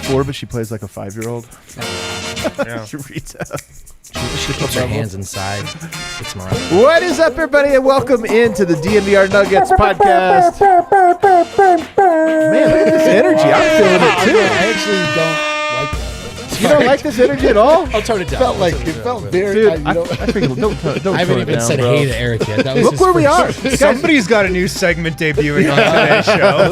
4, but she plays like a 5-year-old. Yeah. She puts her hands inside. It's Mariah. What is up, everybody, and welcome into the DNVR Nuggets podcast. Man, look at this energy. I'm feeling it, too. I actually don't like that. You don't like this energy at all? I'll tone it down. It felt very... Dude, I think don't I haven't even said hey to Eric yet. That was Look where we are. Somebody's got a new segment debuting on today's show.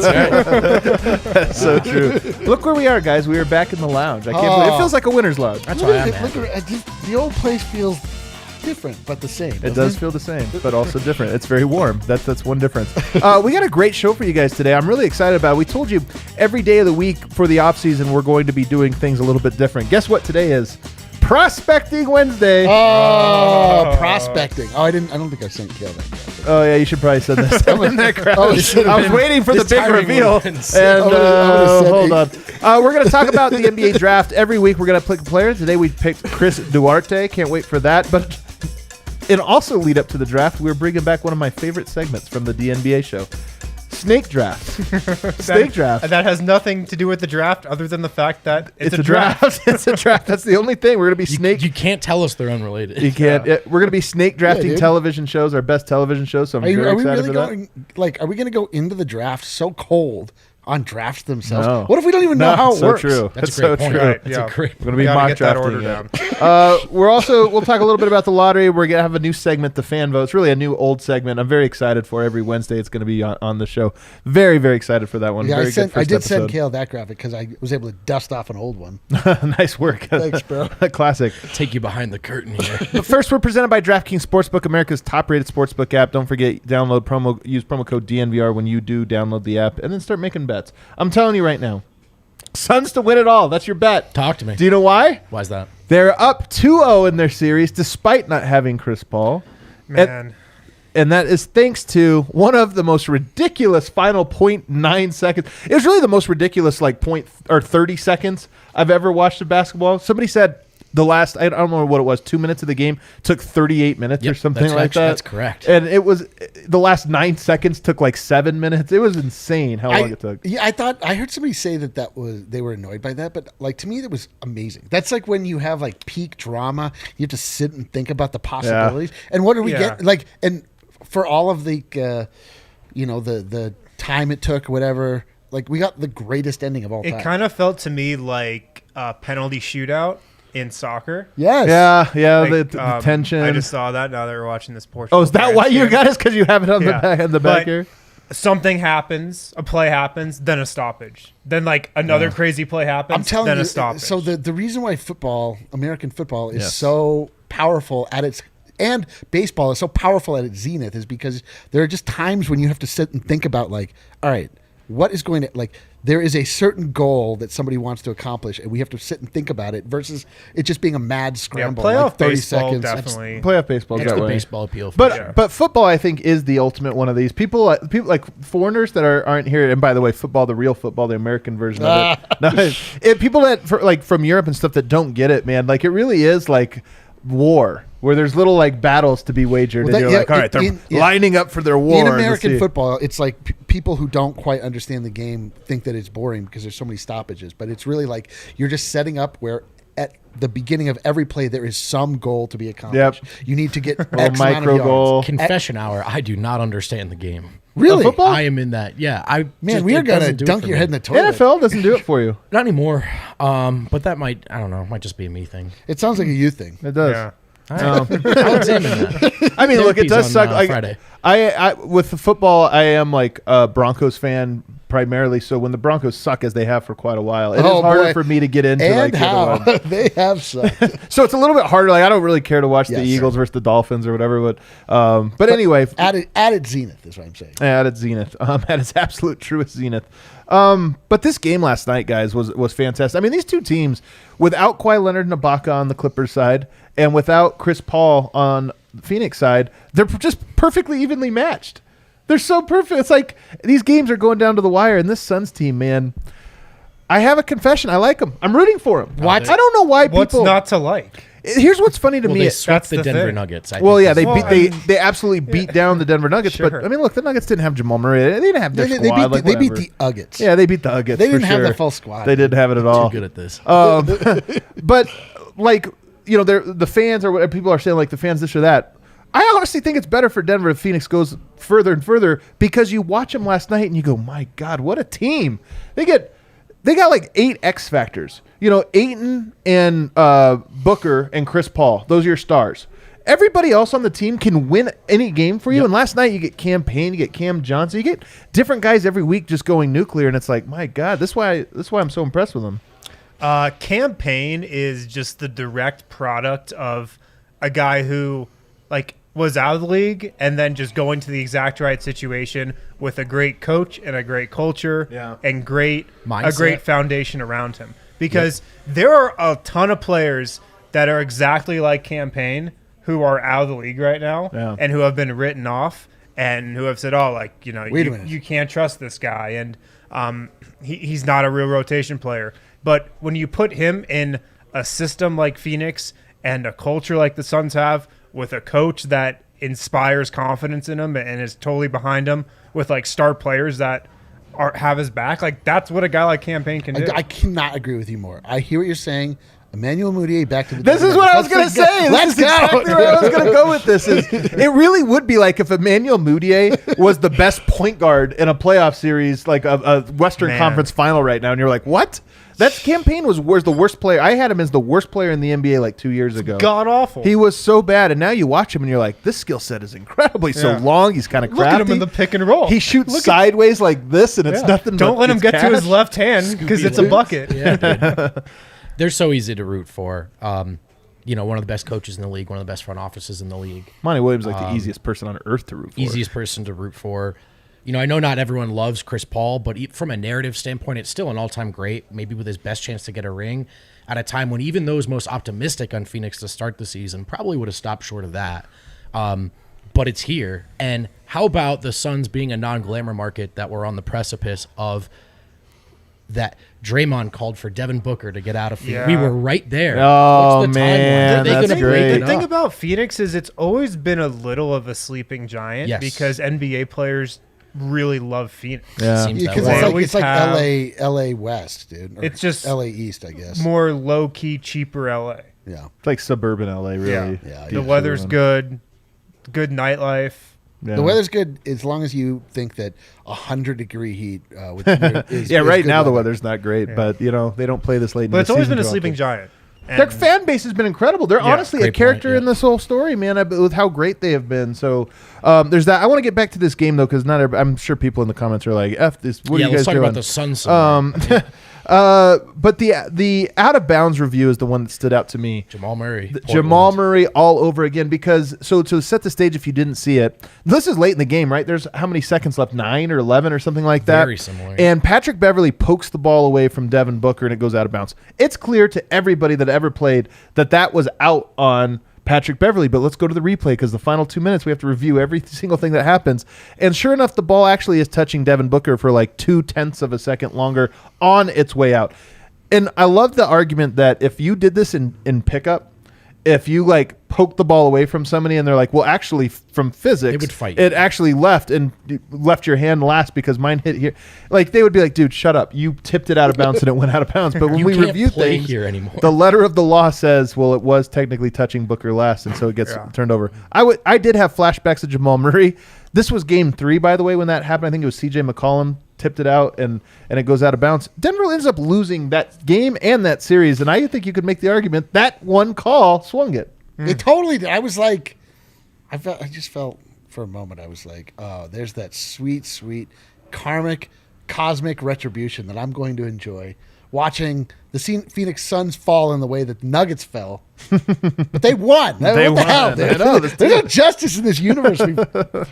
That's so true. Look where we are, guys. We are back in the lounge. I can't believe it. Feels like a winner's lounge. That's why I'm The old place feels different, but the same. It does feel the same, but also different. It's very warm. That's one difference. We got a great show for you guys today. I'm really excited about it. We told you every day of the week for the off season we're going to be doing things a little bit different. Guess what today is? Prospecting Wednesday. Prospecting. Oh, I don't think I sent Kale that yet. Oh yeah, you should probably send this. I was waiting for the big reveal. And hold on. We're going to talk about the NBA draft every week. We're going to pick a player. Today we picked Chris Duarte. Can't wait for that. But it also lead up to the draft. We're bringing back one of my favorite segments from the DNBA show. Snake draft. Snake draft. That has nothing to do with the draft other than the fact that it's a draft. It's a draft. That's the only thing. We're going to be snake. You can't tell us they're unrelated. You can't. Yeah. We're going to be snake drafting television shows, our best television shows. So I'm very excited for that. Are we going to go into the draft so cold on drafts themselves? No. What if we don't even know how it works? True. That's a great point. Right, That's a great We're going to be mock drafting. We'll talk a little bit about the lottery. We're going to have a new segment, the fan votes. Really a new old segment. I'm very excited for every Wednesday. It's going to be on the show. Very, very excited for that one. Yeah, very I did send Kale that graphic because I was able to dust off an old one. Nice work. Thanks, bro. Classic. Take you behind the curtain here. But first, we're presented by DraftKings Sportsbook, America's top-rated sportsbook app. Don't forget, use promo code DNVR when you do download the app, and then start making bets. I'm telling you right now, Suns to win it all. That's your bet. Talk to me. Do you know why? Why is that? They're up 2-0 in their series despite not having Chris Paul. Man. And that is thanks to one of the most ridiculous final 0.9 seconds. It was really the most ridiculous 30 seconds I've ever watched of basketball. Somebody said the last, I don't know what it was, 2 minutes of the game took 38 minutes or something like that. That's correct. And it was, the last 9 seconds took 7 minutes. It was insane how long it took. Yeah, I heard somebody say that they were annoyed by that, but to me that was amazing. That's like when you have peak drama, you have to sit and think about the possibilities. Yeah. And what do we get? And for all of the the time it took, whatever, we got the greatest ending of all time. It kind of felt to me like a penalty shootout in soccer. Yes. Yeah, the tension. I just saw that now that we're watching this portion. Oh, is that why you got us? Because you have it on the back here? Something happens, a play happens, then a stoppage. Then another crazy play happens, I'm telling then you, a stoppage. So the reason why American football is so powerful at its and baseball is so powerful at its zenith is because there are just times when you have to sit and think about all right, what is going to there is a certain goal that somebody wants to accomplish, and we have to sit and think about it versus it just being a mad scramble. Playoff 30 baseball seconds. definitely. Playoff baseball. It's that the way. baseball appeal. But football, I think, is the ultimate one of these. People like foreigners that aren't here. And by the way, football, the real football, the American version of it. People that from Europe and stuff that don't get it, man. It really is war. Where there's little battles to be wagered, and you're all right, they're lining up for their war. In American football, it's people who don't quite understand the game think that it's boring because there's so many stoppages. But it's really you're just setting up where at the beginning of every play there is some goal to be accomplished. Yep. You need to get X micro goal. Confession hour. I do not understand the game. Really? Football? I am in that. Yeah. We are gonna dunk your head in the toilet. NFL doesn't do it for you. Not anymore. But that might just be a me thing. It sounds like a you thing. It does. Yeah. I'll examine that. I mean, look, it does suck. Friday. I with the football, I am a Broncos fan primarily. So when the Broncos suck, as they have for quite a while, it is harder for me to get into. And how they have sucked. So it's a little bit harder. I don't really care to watch the Eagles versus the Dolphins or whatever. But anyway, at its zenith is what I'm saying. At its zenith, at its absolute truest zenith. But this game last night, guys, was fantastic. I mean, these two teams, without Kawhi Leonard and Ibaka on the Clippers side, and without Chris Paul on the Phoenix side, they're just perfectly evenly matched. They're so perfect. It's these games are going down to the wire, and this Suns team, man, I have a confession. I like them. I'm rooting for them. What? I don't know why people. What's not to like? Here's what's funny to me. They swept the the Denver thing. Nuggets. Well, yeah, they they absolutely beat down the Denver Nuggets. Sure. But I mean, look, the Nuggets didn't have Jamal Murray. They didn't have their They squad. beat the Uggets. Yeah, they beat the Uggets. They didn't for have sure. the full squad. They didn't have it at all. too good at this. But like, you know, the fans or what people are saying, like the fans this or that. I honestly think it's better for Denver if Phoenix goes further and further because you watch them last night and you go, my God, what a team! They got like 8 X factors. You know, Ayton and Booker and Chris Paul. Those are your stars. Everybody else on the team can win any game for you. Yep. And last night you get Cam Payne, you get Cam Johnson, you get different guys every week just going nuclear. And it's like, my God, this is why I'm so impressed with them. Cam Payne is just the direct product of a guy who like was out of the league and then just going to the exact right situation with a great coach and a great culture and a great foundation around him. Because there are a ton of players that are exactly like Cam Payne who are out of the league right now and who have been written off and who have said, oh, like, you know, you can't trust this guy. And he's not a real rotation player. But when you put him in a system like Phoenix and a culture like the Suns have with a coach that inspires confidence in him and is totally behind him with like star players that have his back, like that's what a guy like Cam Payne can do. I cannot agree with you more. I hear what you're saying. Emmanuel Mudiay back to the. This is what I was going to say. This is exactly where I was going to go with this. It really would be like if Emmanuel Mudiay was the best point guard in a playoff series, like a Western Conference final right now, and you're like, what? That Cam Payne was the worst player. I had him as the worst player in the NBA like 2 years ago. God awful. He was so bad, and now you watch him and you're like, this skill set is incredibly so long. He's kind of crafty. Look at him in the pick and roll. He shoots sideways like this, and it's nothing. Don't let him get to his left hand because it's a bucket. Yeah, they're so easy to root for. You know, one of the best coaches in the league, one of the best front offices in the league. Monty Williams is like the easiest person on earth to root for. Easiest person to root for. You know, I know not everyone loves Chris Paul, but from a narrative standpoint, it's still an all-time great, maybe with his best chance to get a ring at a time when even those most optimistic on Phoenix to start the season probably would have stopped short of that. But it's here. And how about the Suns being a non-glamour market that we're on the precipice of that Draymond called for Devin Booker to get out of Phoenix. We were right there. Oh, What's the man, that's great. The thing about Phoenix is it's always been a little of a sleeping giant because NBA players really love Phoenix. Yeah, because it's like LA West, dude. Or it's just LA East, I guess. More low key, cheaper LA. Yeah, it's like suburban LA, really. Yeah. The weather's good nightlife. Yeah. The weather's good as long as you think that 100-degree heat is right now the weather's not great, but you know they don't play this late. But it's always been a sleeping giant. Their fan base has been incredible. They're honestly a character in this whole story, man. With how great they have been. So there's that. I want to get back to this game though, because I'm sure people in the comments are like, "F this." What are you guys doing? Let's talk about the Suns. But the out of bounds review is the one that stood out to me. Jamal Murray. Jamal Murray all over again, because so to set the stage, if you didn't see it, this is late in the game, right? There's how many seconds left? 9 or 11 or something like that. Very similar. And Patrick Beverley pokes the ball away from Devin Booker and it goes out of bounds. It's clear to everybody that ever played that was out on Patrick Beverley, but let's go to the replay because the final 2 minutes we have to review every single thing that happens. And sure enough, the ball actually is touching Devin Booker for like 0.2 of a second longer on its way out. And I love the argument that if you did this in pickup, if you like poke the ball away from somebody and they're like, well, actually from physics, they would fight. It actually left your hand last because mine hit here. Like they would be like, dude, shut up. You tipped it out of bounds and it went out of bounds. But when we review things, here anymore. The letter of the law says, well, it was technically touching Booker last, and so it gets turned over. I did have flashbacks of Jamal Murray. This was game 3, by the way, when that happened. I think it was CJ McCollum tipped it out and it goes out of bounds. Denver ends up losing that game and that series, and I think you could make the argument that one call swung it. It totally did. I was like, I just felt for a moment, I was like, oh, there's that sweet, sweet cosmic retribution that I'm going to enjoy watching the Phoenix Suns fall in the way that the Nuggets fell. But they won. What the hell, dude? There's no justice in this universe.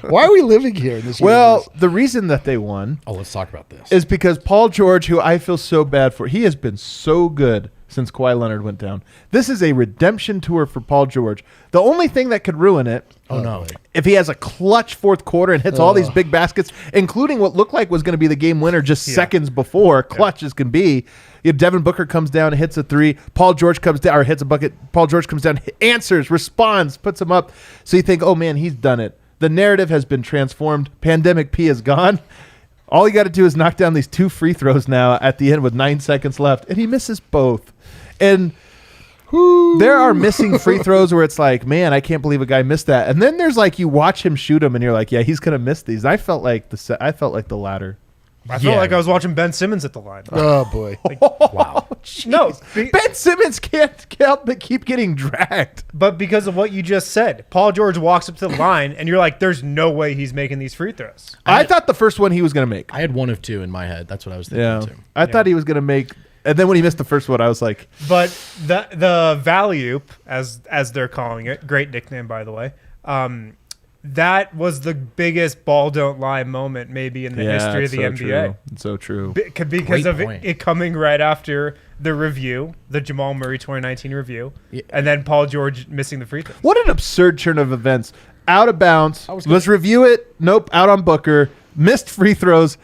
Why are we living here in this universe? Well, the reason that they won let's talk about this. Is because Paul George, who I feel so bad for, he has been so good since Kawhi Leonard went down. This is a redemption tour for Paul George. The only thing that could ruin it, if he has a clutch fourth quarter and hits all these big baskets, including what looked like was going to be the game winner just seconds before, clutch as can be. If Devin Booker comes down, hits a three, Paul George comes down or hits a bucket, Paul George comes down, answers, responds, puts him up. So you think, oh man, he's done it. The narrative has been transformed. Pandemic P is gone. All you got to do is knock down these 2 free throws now at the end with 9 seconds left, and he misses both. And there are missing free throws where it's like, man, I can't believe a guy missed that. And then there's like you watch him shoot them, and you're like, yeah, he's gonna miss these. I felt like the latter. I felt like I was watching Ben Simmons at the line. Oh boy! Wow. No, Ben Simmons can't help but keep getting dragged. But because of what you just said, Paul George walks up to the line, and you're like, "There's no way he's making these free throws." I thought the first one he was gonna make. I had 1 of 2 in my head. That's what I was thinking too. I thought he was gonna make. And then when he missed the first one, I was like, But the Valley-oop, as they're calling it, great nickname by the way, that was the biggest ball don't lie moment maybe in the history of the NBA. True. It's so true. Because of it coming right after the review, the Jamal Murray 2019 review, and then Paul George missing the free throw. What an absurd turn of events. Out of bounds. Let's review it. Nope. Out on Booker. Missed free throws.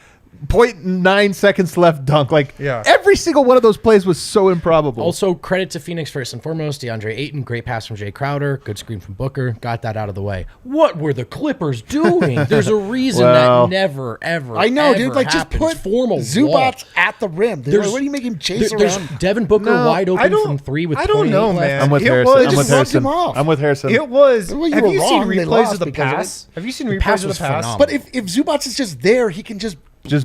0.9 seconds left dunk. Every single one of those plays was so improbable. Also, credit to Phoenix first and foremost. DeAndre Ayton, great pass from Jay Crowder, good screen from Booker, got that out of the way. What were the Clippers doing? There's a reason that never, ever, I know, ever dude. Like, just happens. put Formal Zubats at the rim. Like, what do you make him chase there's around? Devin Booker wide open from 3 with 28 left. Man. I'm with Harrison. I'm with Harrison. It was. Well, have you seen replays lost of the because of pass? Have you seen replays of the pass? But if Zubats is just there, he can just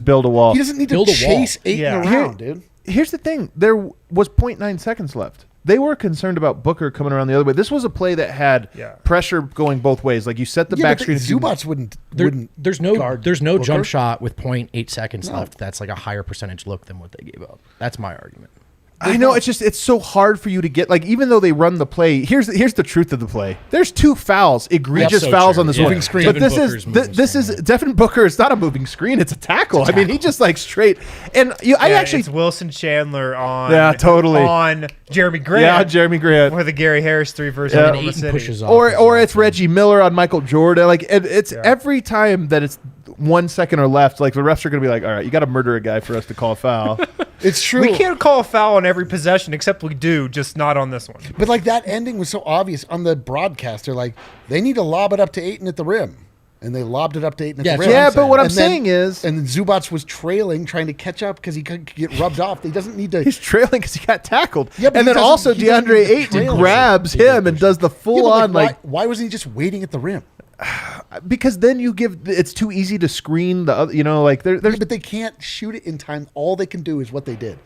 build a wall. He doesn't need to chase Ayton around, dude. Here's the thing. There was 0.9 seconds left. They were concerned about Booker coming around the other way. This was a play that had pressure going both ways. Like you set the back screen. Zubats wouldn't There's no Booker. jump shot with 0.8 seconds left. That's like a higher percentage look than what they gave up. That's my argument. I know it's so hard for you to get, like, even though they run the play. Here's the truth of the play. There's 2 fouls, egregious fouls on this one. Screen. But this is Devin Booker. It's not a moving screen. It's a tackle. I mean, he just like straight. And it's Wilson Chandler on on Jeremy Grant. Yeah, Jeremy Grant. Or the Gary Harris 3 version of the city. Pushes off or it's Reggie Miller on Michael Jordan. Like it's every time that it's 1 second or left, like the refs are going to be like, all right, you got to murder a guy for us to call a foul. It's true. We can't call a foul on every possession, except we do, just not on this one. But like that ending was so obvious on the broadcast. They're like, they need to lob it up to Ayton at the rim. And they lobbed it up to Ayton at the rim. Yeah, but what I'm saying is... And then Zubats was trailing, trying to catch up because he could get rubbed off. He doesn't need to... He's trailing because he got tackled. Yeah, but and then also DeAndre Ayton grabs him and does the full-on... Why wasn't he just waiting at the rim? Because then it's too easy to screen the other, but they can't shoot it in time. All they can do is what they did.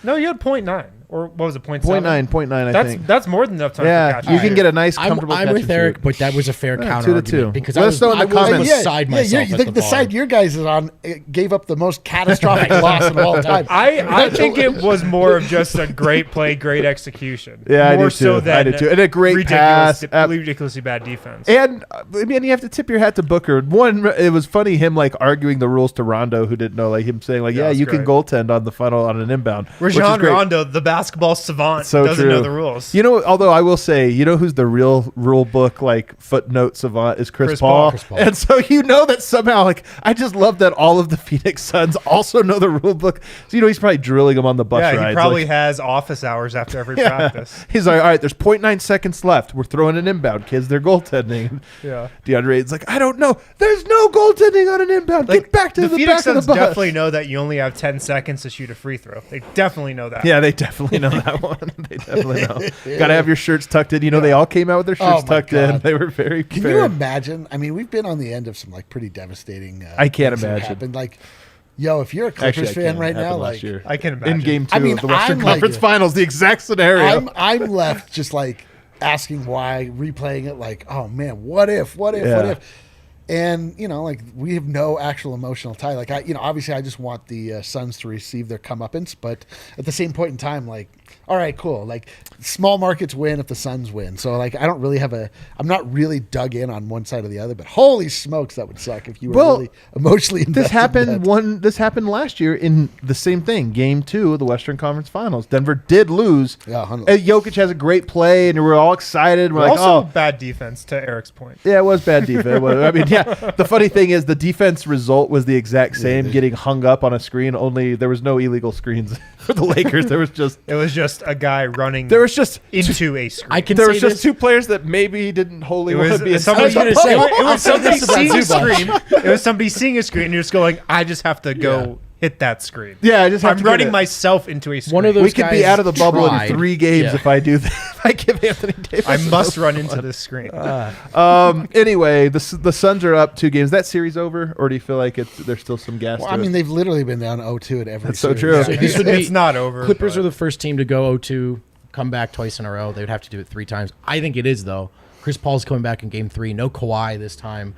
No, you had 0.9. Or what was it, 0.7? 0.9, I think. That's more than enough time to catch. You can get a nice, comfortable I'm catch with Eric, but that was a fair counter 2-2. because Let us know in the comments. Beside myself the side your guys is on gave up the most catastrophic loss of all time. I think it was more of just a great play, great execution. Yeah, more I do too. so than And a great pass. Ridiculously bad defense. And I mean, you have to tip your hat to Booker. One, it was funny him like arguing the rules to Rondo, who didn't know, like him saying like, you can goaltend on the final on an inbound. Rajon Rondo, the basketball savant, doesn't know the rules. Although I will say, who's the real rule book like footnote savant is Chris Paul. And so that somehow, like, I just love that all of the Phoenix Suns also know the rule book. So he's probably drilling them on the bus rides. Yeah, he probably has office hours after every practice. He's like, all right, there's 0.9 seconds left. We're throwing an inbound, kids. They're goaltending. Yeah. DeAndre Ayton's like, I don't know. There's no goaltending on an inbound. Get back to the Phoenix back of the Suns bus. definitely know that you only have 10 seconds to shoot a free throw. They definitely know that. Yeah, they definitely know that one. They definitely know. Got to have your shirts tucked in. They all came out with their shirts tucked in. They were very Can you imagine? I mean, we've been on the end of some like pretty devastating. I can't imagine. Happened. Like, if you're a Clippers fan right now, like I can imagine. In Game 2 of the Western Conference Finals, the exact scenario. I'm left just like asking why, replaying it, like, oh man, what if? And like we have no actual emotional tie. Like obviously I just want the Suns to receive their comeuppance, but at the same point in time, like all right, cool. Like small markets win if the Suns win. So like I don't really have I'm not really dug in on one side or the other, but holy smokes, that would suck if you were really emotionally invested. This happened last year in the same thing. Game 2 of the Western Conference Finals. Denver did lose. Yeah, Jokic has a great play, and we're all excited. We're like, also bad defense, to Eric's point. Yeah, it was bad defense. I mean, yeah. The funny thing is the defense result was the exact same, getting hung up on a screen. Only there was no illegal screens for the Lakers. It was just a guy running. There was just into a screen. There was just two players that maybe didn't wholly want to be in somebody. It was somebody seeing a screen. It was somebody seeing a screen, and you're just going, I just have to go hit that screen. Yeah, I just have I'm running myself into a screen. One of those we could be out of the bubble in 3 games if I do that. If I give Anthony Davis, I must run into this screen. Anyway, the Suns are up 2 games. Is that series over, or do you feel like there's still some gas? Well, I mean, they've literally been down 0-2 at every. That's series. so true. So this would be, it's not over. Clippers are the first team to go 0-2, come back twice in a row. They would have to do it 3 times. I think it is though. Chris Paul's coming back in Game 3. No Kawhi this time.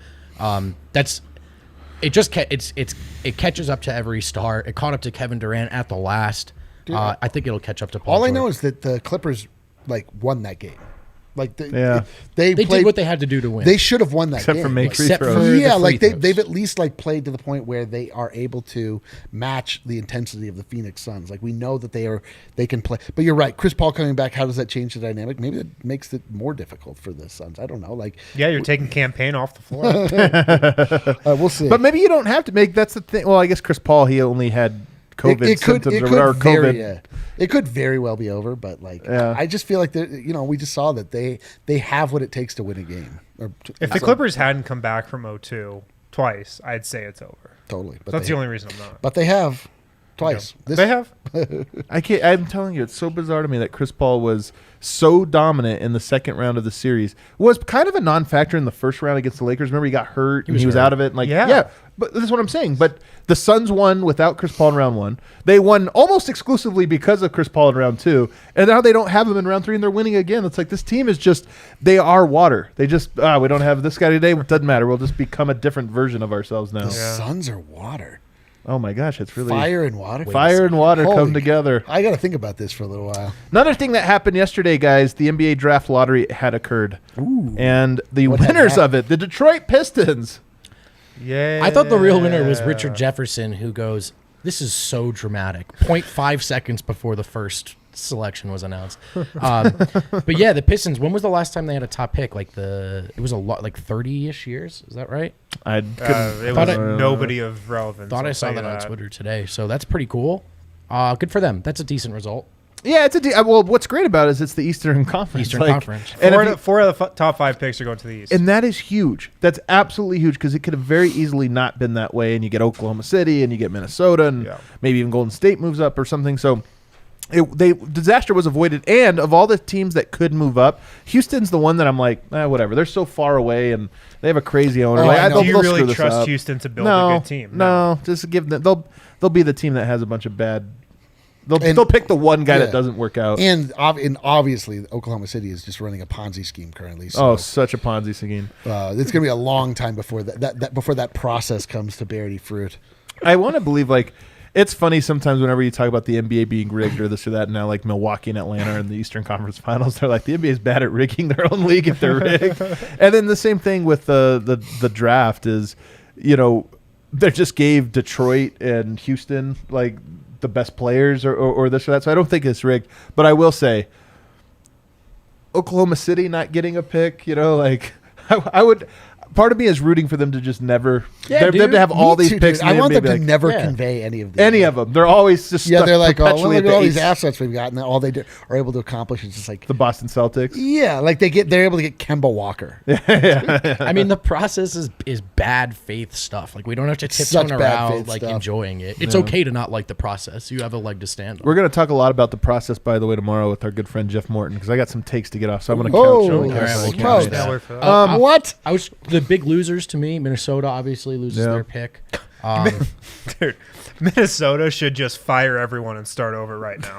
It catches up to every star. It caught up to Kevin Durant at the last. I think it'll catch up to Paul. All George. I know is that the Clippers won that game. Like they did what they had to do to win. They should have won that except game. for make free Except throws. for Yeah, the free like throws. they've at least like played to the point where they are able to match the intensity of the Phoenix Suns. Like we know that they can play. But you're right, Chris Paul coming back. How does that change the dynamic? Maybe it makes it more difficult for the Suns. I don't know. Like you're taking campaign off the floor. We'll see. But maybe you don't have to make. That's the thing. Well, I guess Chris Paul, he only had COVID symptoms or whatever. COVID. It could very well be over, but I just feel like we just saw that they have what it takes to win a game. If the Clippers hadn't come back from 0-2 twice, I'd say it's over. Totally, but that's the only reason I'm not. But they have twice. Okay. They have. I can't. I'm telling you, it's so bizarre to me that Chris Paul was so dominant in the second round of the series. Was kind of a non-factor in the first round against the Lakers. Remember, he got hurt and he was out of it. And yeah. But that's what I'm saying. But the Suns won without Chris Paul in round 1. They won almost exclusively because of Chris Paul in round 2. And now they don't have him in round 3 and they're winning again. It's like this team is just, they are water. They just, we don't have this guy today. It doesn't matter. We'll just become a different version of ourselves now. The Suns are water. Oh my gosh, it's really fire and water. Fire and water come together. I got to think about this for a little while. Another thing that happened yesterday, guys, the NBA draft lottery had occurred. Ooh. And the winners of it, the Detroit Pistons. Yeah. I thought the real winner was Richard Jefferson, who goes, "This is so dramatic." 0.5 seconds before the first selection was announced. But yeah, the Pistons. When was the last time they had a top pick? It was a lot, like 30-ish years. Is that right? I couldn't. It was nobody of relevance. Thought I saw that on Twitter today. So that's pretty cool. Good for them. That's a decent result. Yeah, it's well, what's great about it is it's the Eastern Conference. Conference. And four of the top 5 picks are going to the East. And that is huge. That's absolutely huge because it could have very easily not been that way. And you get Oklahoma City and you get Minnesota and maybe even Golden State moves up or something. So disaster was avoided. And of all the teams that could move up, Houston's the one that I'm like, whatever. They're so far away and they have a crazy owner. Do you really trust Houston to build a good team? No, just give them. They'll be the team that has a bunch of bad. They'll pick the one guy that doesn't work out. And obviously, Oklahoma City is just running a Ponzi scheme currently. So, such a Ponzi scheme. It's going to be a long time before that process comes to bear any fruit. I want to believe, it's funny sometimes whenever you talk about the NBA being rigged or this or that. Now, like Milwaukee and Atlanta are in the Eastern Conference Finals. They're like, the NBA is bad at rigging their own league if they're rigged. And then the same thing with the draft is, they just gave Detroit and Houston, the best players or this or that. So I don't think it's rigged. But I will say, Oklahoma City not getting a pick, I would. Part of me is rooting for them to just never. Them to have all these picks. I want them to never convey any of these. Any of them. They're always just stuck they're like, perpetually look at all these East. assets we've got, and all they are able to accomplish is just like the Boston Celtics. Yeah, they're able to get Kemba Walker. I mean, the process is bad faith stuff. We don't have to tiptoe around enjoying it. It's okay to not like the process. You have a leg to stand on. We're going to talk a lot about the process, by the way, tomorrow with our good friend Jeff Morton because I got some takes to get off. So I'm going to couch. What? The big losers to me, Minnesota obviously loses their pick. Dude, Minnesota should just fire everyone and start over right now.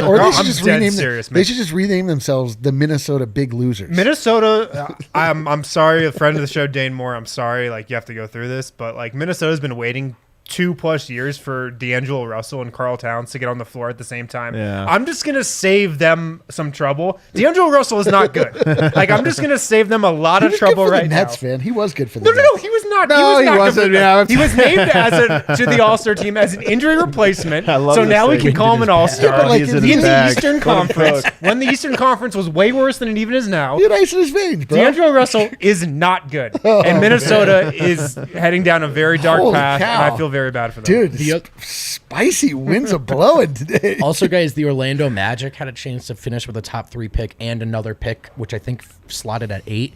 Or they should just rename they should just rename themselves the Minnesota Big Losers. Minnesota, I'm sorry, a friend of the show, Dane Moore, I'm sorry, you have to go through this, but Minnesota's been waiting 2+ years for D'Angelo Russell and Karl Towns to get on the floor at the same time. Yeah. I'm just going to save them some trouble. D'Angelo Russell is not good. Like, I'm just going to save them a lot of trouble right now. Nets, fan. He was good for the No, Nets. he was not. No, he wasn't. Yeah, he was named to the All-Star team as an injury replacement. I love So this now we thing. can call him an All-Star. Yeah, but like, He's in in in his the bag. Eastern Conference, when the Eastern Conference was way worse than it even is now, He had ice in his veins, bro. D'Angelo Russell is not good. And Minnesota is heading down a very dark Holy path, cow. and I feel very bad for them. Dude, spicy winds are blowing today. Also, guys, the Orlando Magic had a chance to finish with a top 3 pick and another pick, which I think slotted at 8.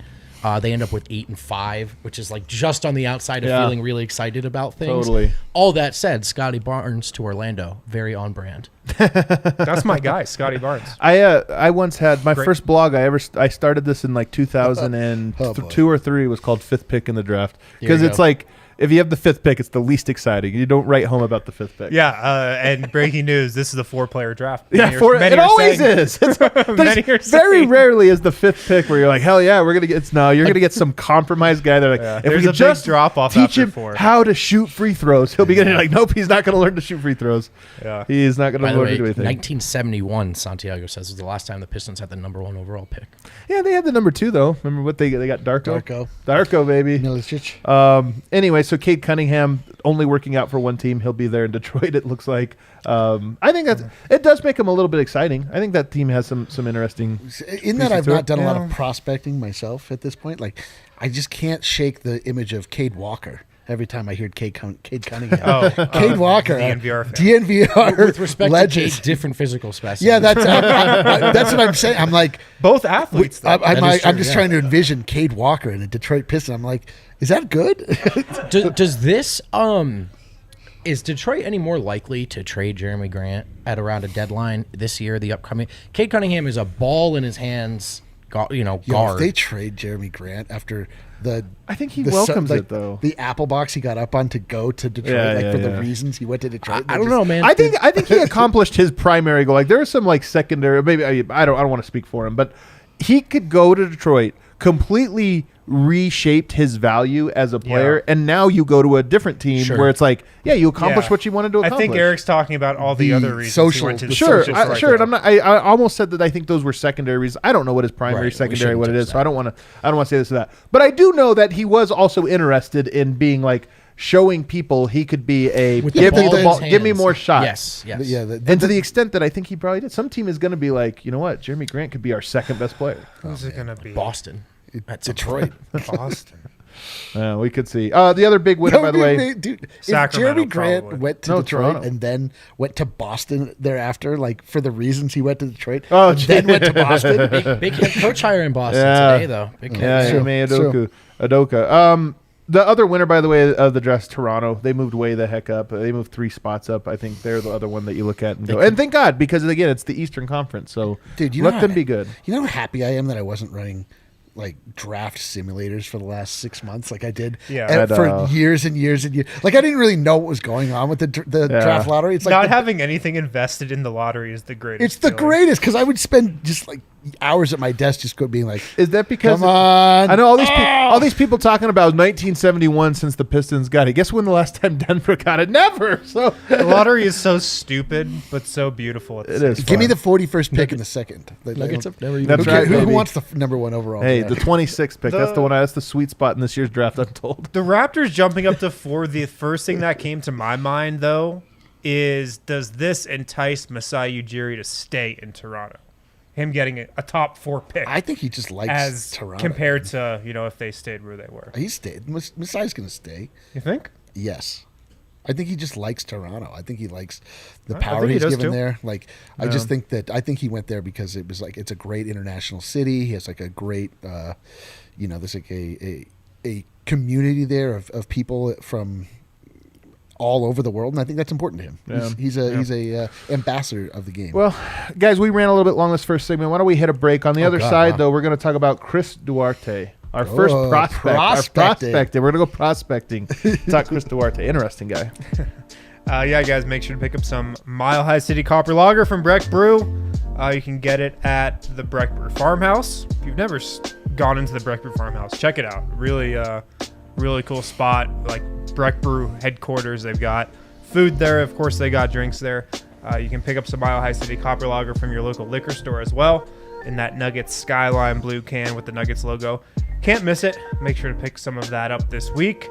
They end up with 8 and 5, which is like just on the outside of feeling really excited about things. Totally. All that said, Scotty Barnes to Orlando, very on brand. That's my guy, Scotty Barnes. I once had my first blog I started this in like 2002 or 3 was called 5th Pick in the Draft, because it's like if you have the 5th pick, it's the least exciting. You don't write home about the 5th pick. Yeah, and breaking news: this is a 4-player draft. Yeah, it always is. Very rarely is the 5th pick where you're like, hell yeah, we're gonna get. You're gonna get some compromised guy. They're like, if we could just drop off, teach him how to shoot free throws, he'll be getting like, nope, he's not gonna learn to shoot free throws. Yeah, he's not gonna By the learn way, to do anything. 1971, Santiago says, was the last time the Pistons had the #1 overall pick. Yeah, they had the number 2 though. Remember what they got? Darko, baby. Milicic. Anyway, so Cade Cunningham only working out for one team. He'll be there in Detroit, it looks like. I think it does make him a little bit exciting. I think that team has some interesting. In that I've not done a lot of prospecting myself at this point. Like, I just can't shake the image of Cade Walker every time I hear Cade Cunningham. Cade Walker, DNVR fan. DNVR With respect legend. to Cade, different physical specimens. Yeah, that's what I'm saying. I'm like, both athletes. Though. I'm just trying to envision Cade Walker in a Detroit Piston. I'm like, is that good? Does this is Detroit any more likely to trade Jeremy Grant at around a deadline this year, the upcoming? Cade Cunningham is a ball in his hands, guard. If they trade Jeremy Grant after I think he welcomes it though. The Apple box he got up on to go to Detroit, the reasons he went to Detroit. I don't know, man. I think he accomplished his primary goal. Like there are some like secondary, maybe I don't want to speak for him, but he could go to Detroit, completely reshaped his value as a player, and now you go to a different team where it's like, you accomplished what you wanted to accomplish. I think Eric's talking about all the other reasons. Social, he went to the sure. social And I'm not. I almost said that I think those were secondary reasons. I don't know what his primary, secondary, what it is. So I don't want to say this or that. But I do know that he was also interested in being like showing people he could be give me the ball, give me more shots. Yes. Yeah. And to the extent that I think he probably did, some team is going to be like, you know what, Jeremy Grant could be our second best player. Who's it going to be? Boston. Detroit. Boston. We could see. The other big winner, by the way, dude, if Sacramento, Jeremy Grant probably. went to Detroit Toronto. and then went to Boston thereafter, like for the reasons he went to Detroit, then went to Boston. Big head coach hire in Boston today, though. Big Udoka. The other winner, by the way, of the draft, Toronto. They moved way the heck up. They moved 3 spots up. I think they're the other one that you look at and go. And thank God, because again, it's the Eastern Conference. So Dude, let them be good. You know how happy I am that I wasn't running like draft simulators for the last 6 months, like I did for years and years and years. Like I didn't really know what was going on with the draft lottery. It's like not having anything invested in the lottery is the greatest. It's the greatest because I would spend just like hours at my desk just being like, is that because come on? I know all these people talking about 1971 since the Pistons got it. Guess when the last time Denver got it? Never. So the lottery is so stupid but so beautiful. It is. Give me the 41st pick in the second. Nuggets have never even. That's right. Who wants the #1 overall? Hey, the 26th pick. That's the one. That's the sweet spot in this year's draft, I'm told. The Raptors jumping up to 4. The first thing that came to my mind though is, does this entice Masai Ujiri to stay in Toronto? Him getting a top 4 pick. I think he just likes Toronto compared to if they stayed where they were. He stayed. Masai's going to stay. You think? Yes. I think he just likes Toronto. I think he likes the power he's given there. Like, I just think that he went there because it was like it's a great international city. He has like a great, there's like a community there of people from all over the world, and I think that's important to him. Yeah. He's a ambassador of the game. Well, guys, we ran a little bit long this first segment. Why don't we hit a break? On the other side, though, we're going to talk about Chris Duarte. Our first prospect. Our prospect. We're going to go prospecting. Talk Chris Duarte. Interesting guy. Guys, make sure to pick up some Mile High City Copper Lager from Breck Brew. You can get it at the Breck Brew Farmhouse. If you've never gone into the Breck Brew Farmhouse, check it out. Really Really cool spot, like Breck Brew headquarters. They've got food there. Of course, they got drinks there. You can pick up some Mile High City Copper Lager from your local liquor store as well in that Nuggets Skyline blue can with the Nuggets logo. Can't miss it. Make sure to pick some of that up this week.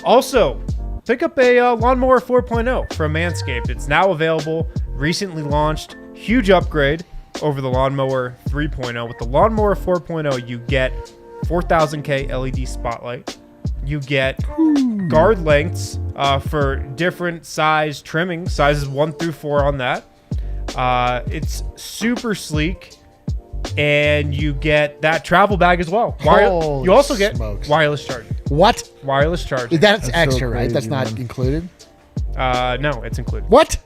Also, pick up a Lawnmower 4.0 from Manscaped. It's now available, recently launched. Huge upgrade over the Lawnmower 3.0. With the Lawnmower 4.0, you get 4000K LED spotlight. You get guard lengths for different size trimming, sizes 1 through 4 on that. It's super sleek, and you get that travel bag as well. You also get wireless charging. What? Wireless charging. That's extra, right? That's not included? No, it's included. What?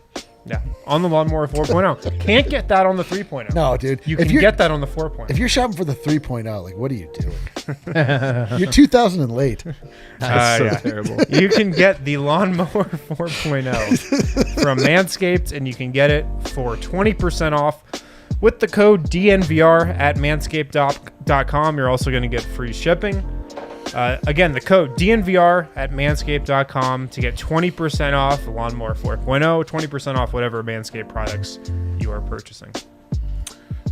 Yeah, on the Lawnmower 4.0. Can't get that on the 3.0. No, dude. You can get that on the 4.0. If you're shopping for the 3.0, like, what are you doing? You're 2000 and late. That's so terrible. You can get the Lawnmower 4.0 from Manscaped, and you can get it for 20% off with the code DNVR at manscaped.com. You're also going to get free shipping. Again, the code DNVR at manscaped.com to get 20% off the Lawnmower 4.0, 20% off whatever Manscaped products you are purchasing.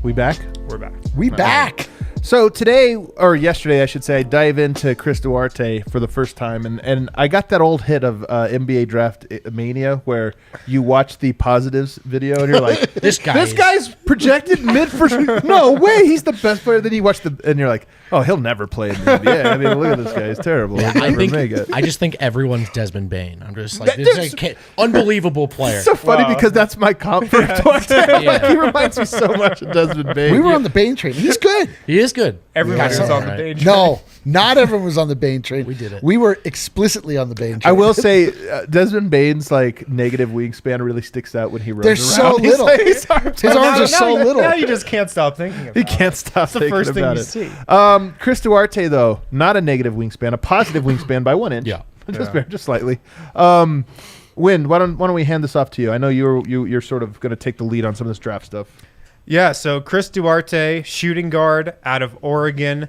We back? We're back. We back. So today, or yesterday, I should say, I dive into Chris Duarte for the first time, and I got that old hit of NBA Draft Mania where you watch the positives video and you're like, this guy's projected mid first. No way, he's the best player. Then you watch and you're like, oh, he'll never play in the NBA. I mean, look at this guy, he's terrible. Yeah, I just think everyone's Desmond Bain. I'm just like, this is an unbelievable player. It's so funny because that's my comp for Duarte. Like, he reminds me so much of Desmond Bain. We were on the Bain train. He's good. He is good. Everyone was on the Bain train. No, not everyone was on the Bain train. We did it. We were explicitly on the Bain train. I will say, Desmond Bain's like negative wingspan really sticks out when he runs They're around. so little. His arms are so little. Now you just can't stop thinking about it. He can't stop the thinking first thing about you it. see. Chris Duarte, though, not a negative wingspan, a positive wingspan by 1 inch. Yeah. Just slightly. Win, why don't we hand this off to you? I know you're sort of going to take the lead on some of this draft stuff. Yeah, so Chris Duarte, shooting guard out of Oregon,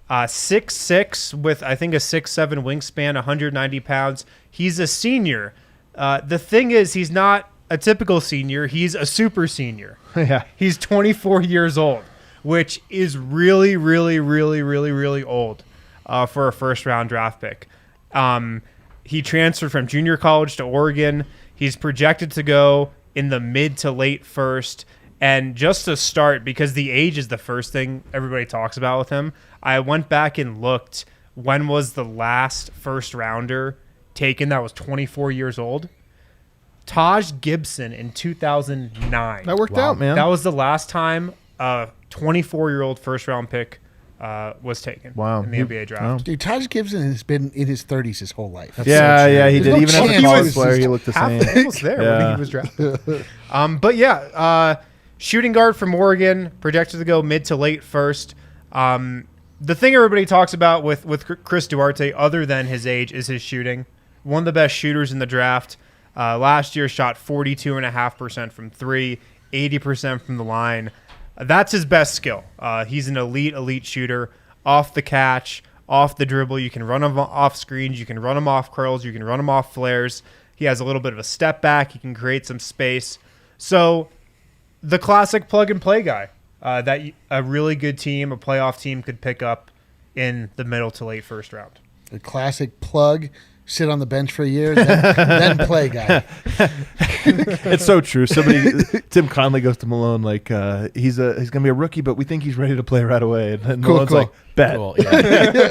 6'6", with I think a 6'7" wingspan, 190 pounds. He's a senior. The thing is, he's not a typical senior. He's a super senior. Yeah. He's 24 years old, which is really, really, really, really, really old for a first-round draft pick. He transferred from junior college to Oregon. He's projected to go in the mid to late first. And just to start, because the age is the first thing everybody talks about with him, I went back and looked, when was the last first rounder taken that was 24 years old? Taj Gibson in 2009. That worked out, man. That was the last time a 24-year-old first-round pick was taken in the NBA draft. Wow. Dude, Taj Gibson has been in his 30s his whole life. Yeah, he There's did. no Even as a chance college he player, was he looked the same. Almost there when he was drafted. But yeah, shooting guard from Oregon, projected to go mid to late first. The thing everybody talks about with Chris Duarte, other than his age, is his shooting. One of the best shooters in the draft. Last year shot 42.5% from three, 80% from the line. That's his best skill. He's an elite shooter. Off the catch, off the dribble. You can run him off screens. You can run him off curls. You can run him off flares. He has a little bit of a step back. He can create some space. So the classic plug-and-play guy that a really good team, a playoff team, could pick up in the middle to late first round. The classic plug, sit on the bench for a year, then play guy. It's so true. Tim Conley goes to Malone like he's gonna be a rookie, but we think he's ready to play right away. And then Malone's like, bet. Cool, yeah.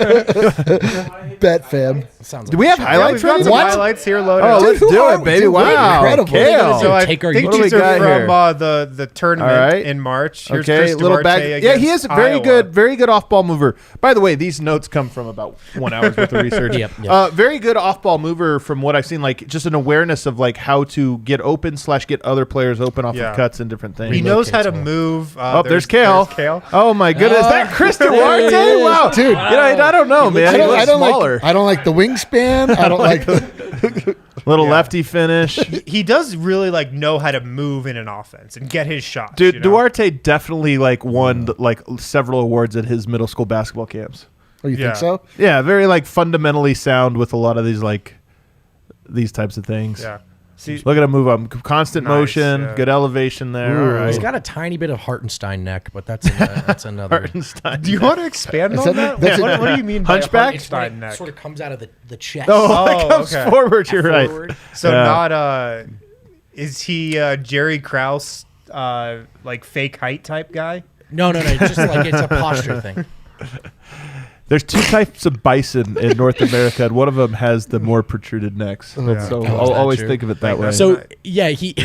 Bet, fam. Do we have highlights? Yeah, we've got some What? highlights here loaded. Oh, let's Dude, do it, baby! dude, we're Wow, incredible. Kale. So I Take our think What do we these are got from here? the tournament in March. Here's Okay, Chris little Duarte back. Yeah, he is a against very Iowa. good off-ball mover. By the way, these notes come from about 1 hour's worth of research. Yep. Very good off-ball mover from what I've seen. Like just an awareness of like how to get open / get other players open off of cuts and different things. He knows how to well. move. There's Kale. There's Kale. Oh my goodness, is that Chris Duarte? Wow, Dude. I don't know, man. He looks smaller. I don't like the wingspan. I don't like Little lefty finish. He does really like know how to move in an offense and get his shots. Dude, Duarte definitely like won like several awards at his middle school basketball camps. Oh, you think so? Yeah, very like fundamentally sound with a lot of these types of things. Yeah. See, Look at him move up. Constant motion, good elevation there. All right. He's got a tiny bit of Hartenstein neck, but that's another. Hartenstein. do you want to expand on that? What do you mean by Hunchback? Hartenstein neck? Sort of comes out of the chest. Oh, it comes okay. forward. You're right. Forward. So Yeah. not is he Jerry Krause like fake height type guy? No. Just like it's a posture thing. There's two types of bison in North America, and one of them has the more protruded necks. So I'll always think of it that way. So yeah, he.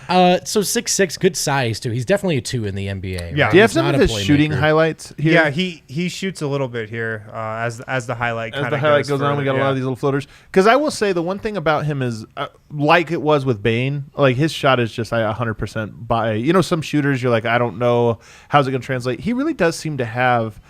So 6'6", good size too. He's definitely a 2 in the NBA. Yeah. Right? do you have He's some not of a his shooting playmaker. highlights here? Yeah, he shoots a little bit here as the highlight As kind the of highlight goes on, we got a lot of these little floaters. Because I will say the one thing about him is, like it was with Bane, like his shot is just 100% by. You know, some shooters you're like, I don't know how's it going to translate. He really does seem to have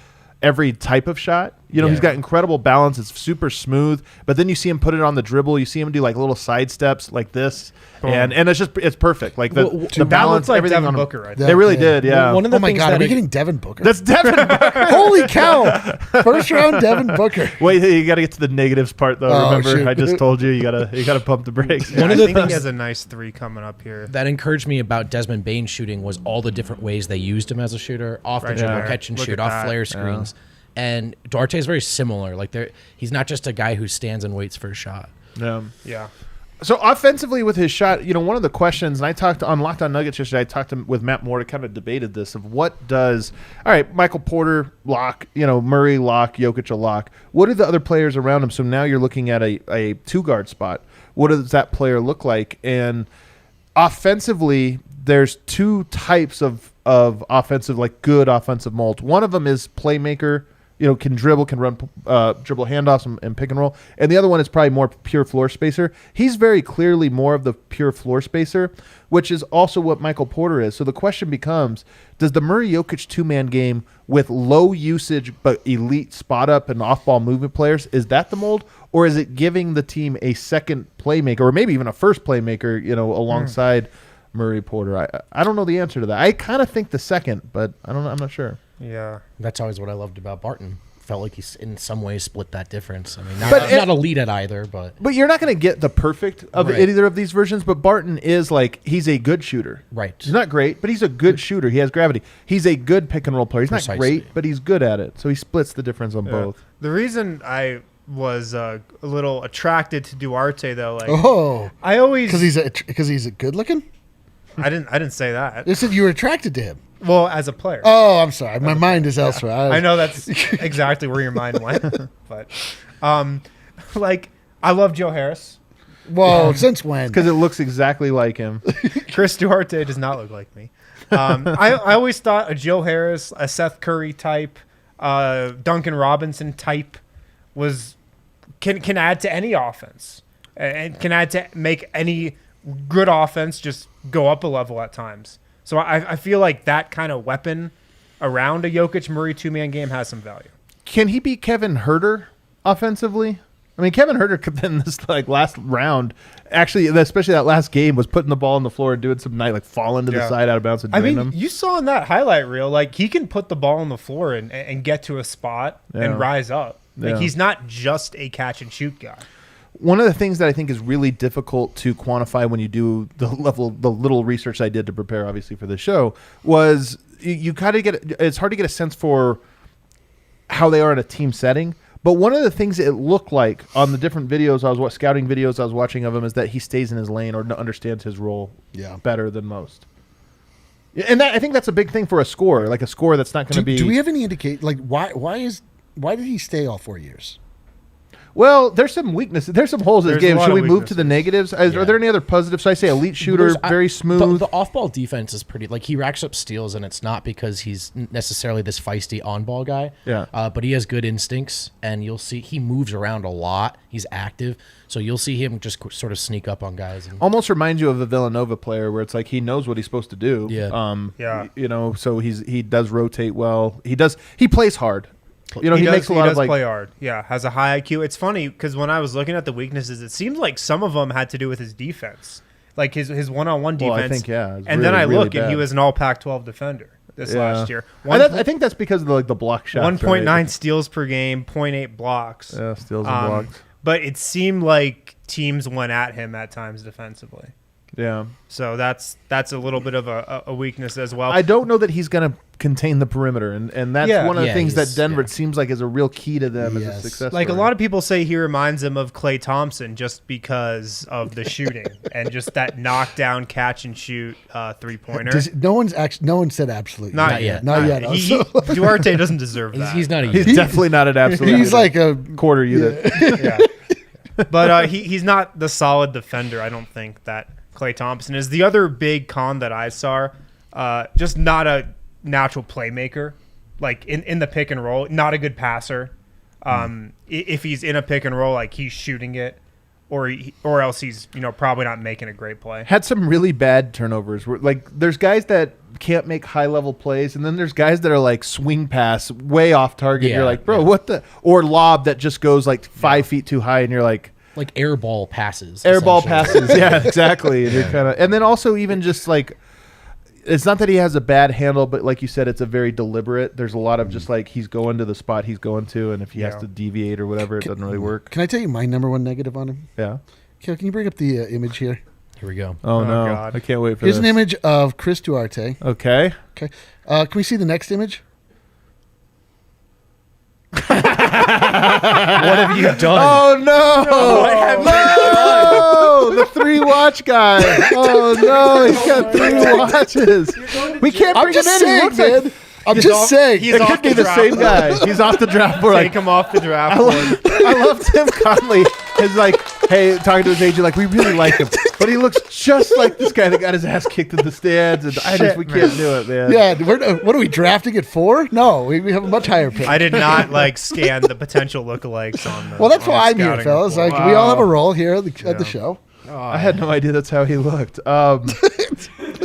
every type of shot. You know, he's got incredible balance. It's super smooth. But then you see him put it on the dribble. You see him do like little side steps like this, and it's perfect. Like the balance, like everything Devin on him. Booker right They really did. Yeah. One of the Oh my things God, are that we getting Devin Booker? That's Devin Booker. Holy cow! First round Devin Booker. Wait, you got to get to the negatives part though. Oh, Remember, shoot. I just told you gotta pump the brakes. One I of the think he things has a nice 3 coming up here. that encouraged me about Desmond Bain shooting was all the different ways they used him as a shooter, off the Right dribble, there. catch and Look shoot, at off that. flare screens. And Duarte is very similar. Like he's not just a guy who stands and waits for a shot. Yeah. So offensively with his shot, you know, one of the questions, and I talked on Locked On Nuggets yesterday, I talked with Matt Moore, kind of debated this, of what does, all right, Michael Porter, lock, you know, Murray, lock, Jokic, a lock. What are the other players around him? So now you're looking at a two-guard spot. What does that player look like? And offensively, there's two types of offensive, like good offensive molds. One of them is playmaker, you know, can dribble, can run dribble handoffs and pick and roll. And the other one is probably more pure floor spacer. He's very clearly more of the pure floor spacer, which is also what Michael Porter is. So the question becomes, does the Murray-Jokic two-man game with low usage but elite spot-up and off-ball movement players, is that the mold? Or is it giving the team a second playmaker, or maybe even a first playmaker, you know, alongside Murray Porter? I don't know the answer to that. I kind of think the second, but I don't know. I'm not sure. Yeah. That's always what I loved about Barton. Felt like he's in some ways split that difference. I mean, not elite at either, but you're not going to get the perfect of either of these versions. But Barton is like, he's a good shooter. Right. He's not great, but he's a good shooter. He has gravity. He's a good pick and roll player. He's not great, but he's good at it. So he splits the difference on both. The reason I was a little attracted to Duarte though, like I always because he's a good looking. I didn't say that. You said you were attracted to him. Well, as a player. Oh, I'm sorry. My mind is elsewhere. I know that's exactly where your mind went. But, like, I love Joe Harris. Whoa, since when? Because it looks exactly like him. Chris Duarte does not look like me. I always thought a Joe Harris, a Seth Curry type, Duncan Robinson type can add to any offense and can add to make any good offense just go up a level at times. So I feel like that kind of weapon around a Jokic Murray two-man game has some value. Can he beat Kevin Huerter offensively? I mean, Kevin Huerter could in this last round, actually, especially that last game, was putting the ball on the floor and doing some like falling to the side out of bounds and drain them. You saw in that highlight reel, like he can put the ball on the floor and get to a spot and rise up. Like he's not just a catch and shoot guy. One of the things that I think is really difficult to quantify when you do the little research I did to prepare, obviously, for the show, was you kind of it's hard to get a sense for how they are in a team setting. But one of the things it looked like on the different videos scouting videos I was watching of him is that he stays in his lane or understands his role better than most. And I think that's a big thing for a scorer, like a scorer that's not going to be. Do we have any indicate like why did he stay all 4 years? Well, there's some weaknesses. There's some holes in his game. Should we move to the negatives? Are there any other positives? So I say elite shooter, very smooth. The off-ball defense is pretty. Like he racks up steals, and it's not because he's necessarily this feisty on-ball guy. Yeah. But he has good instincts, and you'll see he moves around a lot. He's active, so you'll see him just sort of sneak up on guys. And almost reminds you of a Villanova player, where it's like he knows what he's supposed to do. Yeah. You know, so he does rotate well. He plays hard. You know, he makes a lot of play hard. Yeah, has a high IQ. It's funny because when I was looking at the weaknesses, it seemed like some of them had to do with his defense, like his one-on-one defense. Well, I think and then I look and he was an All Pac-12 defender. this last year. I think that's because of the block shots. 1.9 steals per game, 0.8 blocks. Yeah, steals and blocks. But it seemed like teams went at him at times defensively. Yeah. So that's a little bit of a weakness as well. I don't know that he's going to contain the perimeter, and that's one of the things that Denver it seems like is a real key to them as a success Like story. a lot of people say he reminds them of Klay Thompson just because of the shooting and just that knockdown catch and shoot 3-pointer. No one said absolutely. Not yet. Not yet. Duarte doesn't deserve that. He's not a He's definitely not an absolute. He's like a quarter unit. Yeah. But he's not the solid defender, I don't think, that Klay Thompson is. The other big con that I saw, just not a natural playmaker, like in the pick and roll, not a good passer. If he's in a pick and roll, like he's shooting it, or else he's probably not making a great play. Had some really bad turnovers. Like there's guys that can't make high level plays, and then there's guys that are like swing pass way off target. You're like, bro, what the? Or lob that just goes like 5 feet too high, and you're like air ball passes. Yeah, exactly. And you're and then also even just like, it's not that he has a bad handle, but like you said, it's a very deliberate. There's a lot of just like he's going to the spot he's going to, and if he has to deviate or whatever, it doesn't really work. Can I tell you my number one negative on him? Yeah. Can you bring up the image here? Here we go. Oh no, God. I can't wait for Here's this. an image of Chris Duarte. Okay. Can we see the next image? What have you done? Oh no! No! The 3-watch guy. Oh no! He's got 3 watches. We can't bring him in. He looks like I'm just saying. He's it off could be the the draft same board. guy. He's off the draft board. Take him off the draft board. I love Tim Conley. He's like, hey, talking to his agent, like, we really like him, but he looks just like this guy that got his ass kicked in the stands, and we can't do it, man. Yeah, what are we drafting it for? No, we have a much higher pick. I did not scan the potential lookalikes on the. Well, that's on why the I'm here, scouting fellas. report. Like we all have a role here at the show. I had no idea that's how he looked.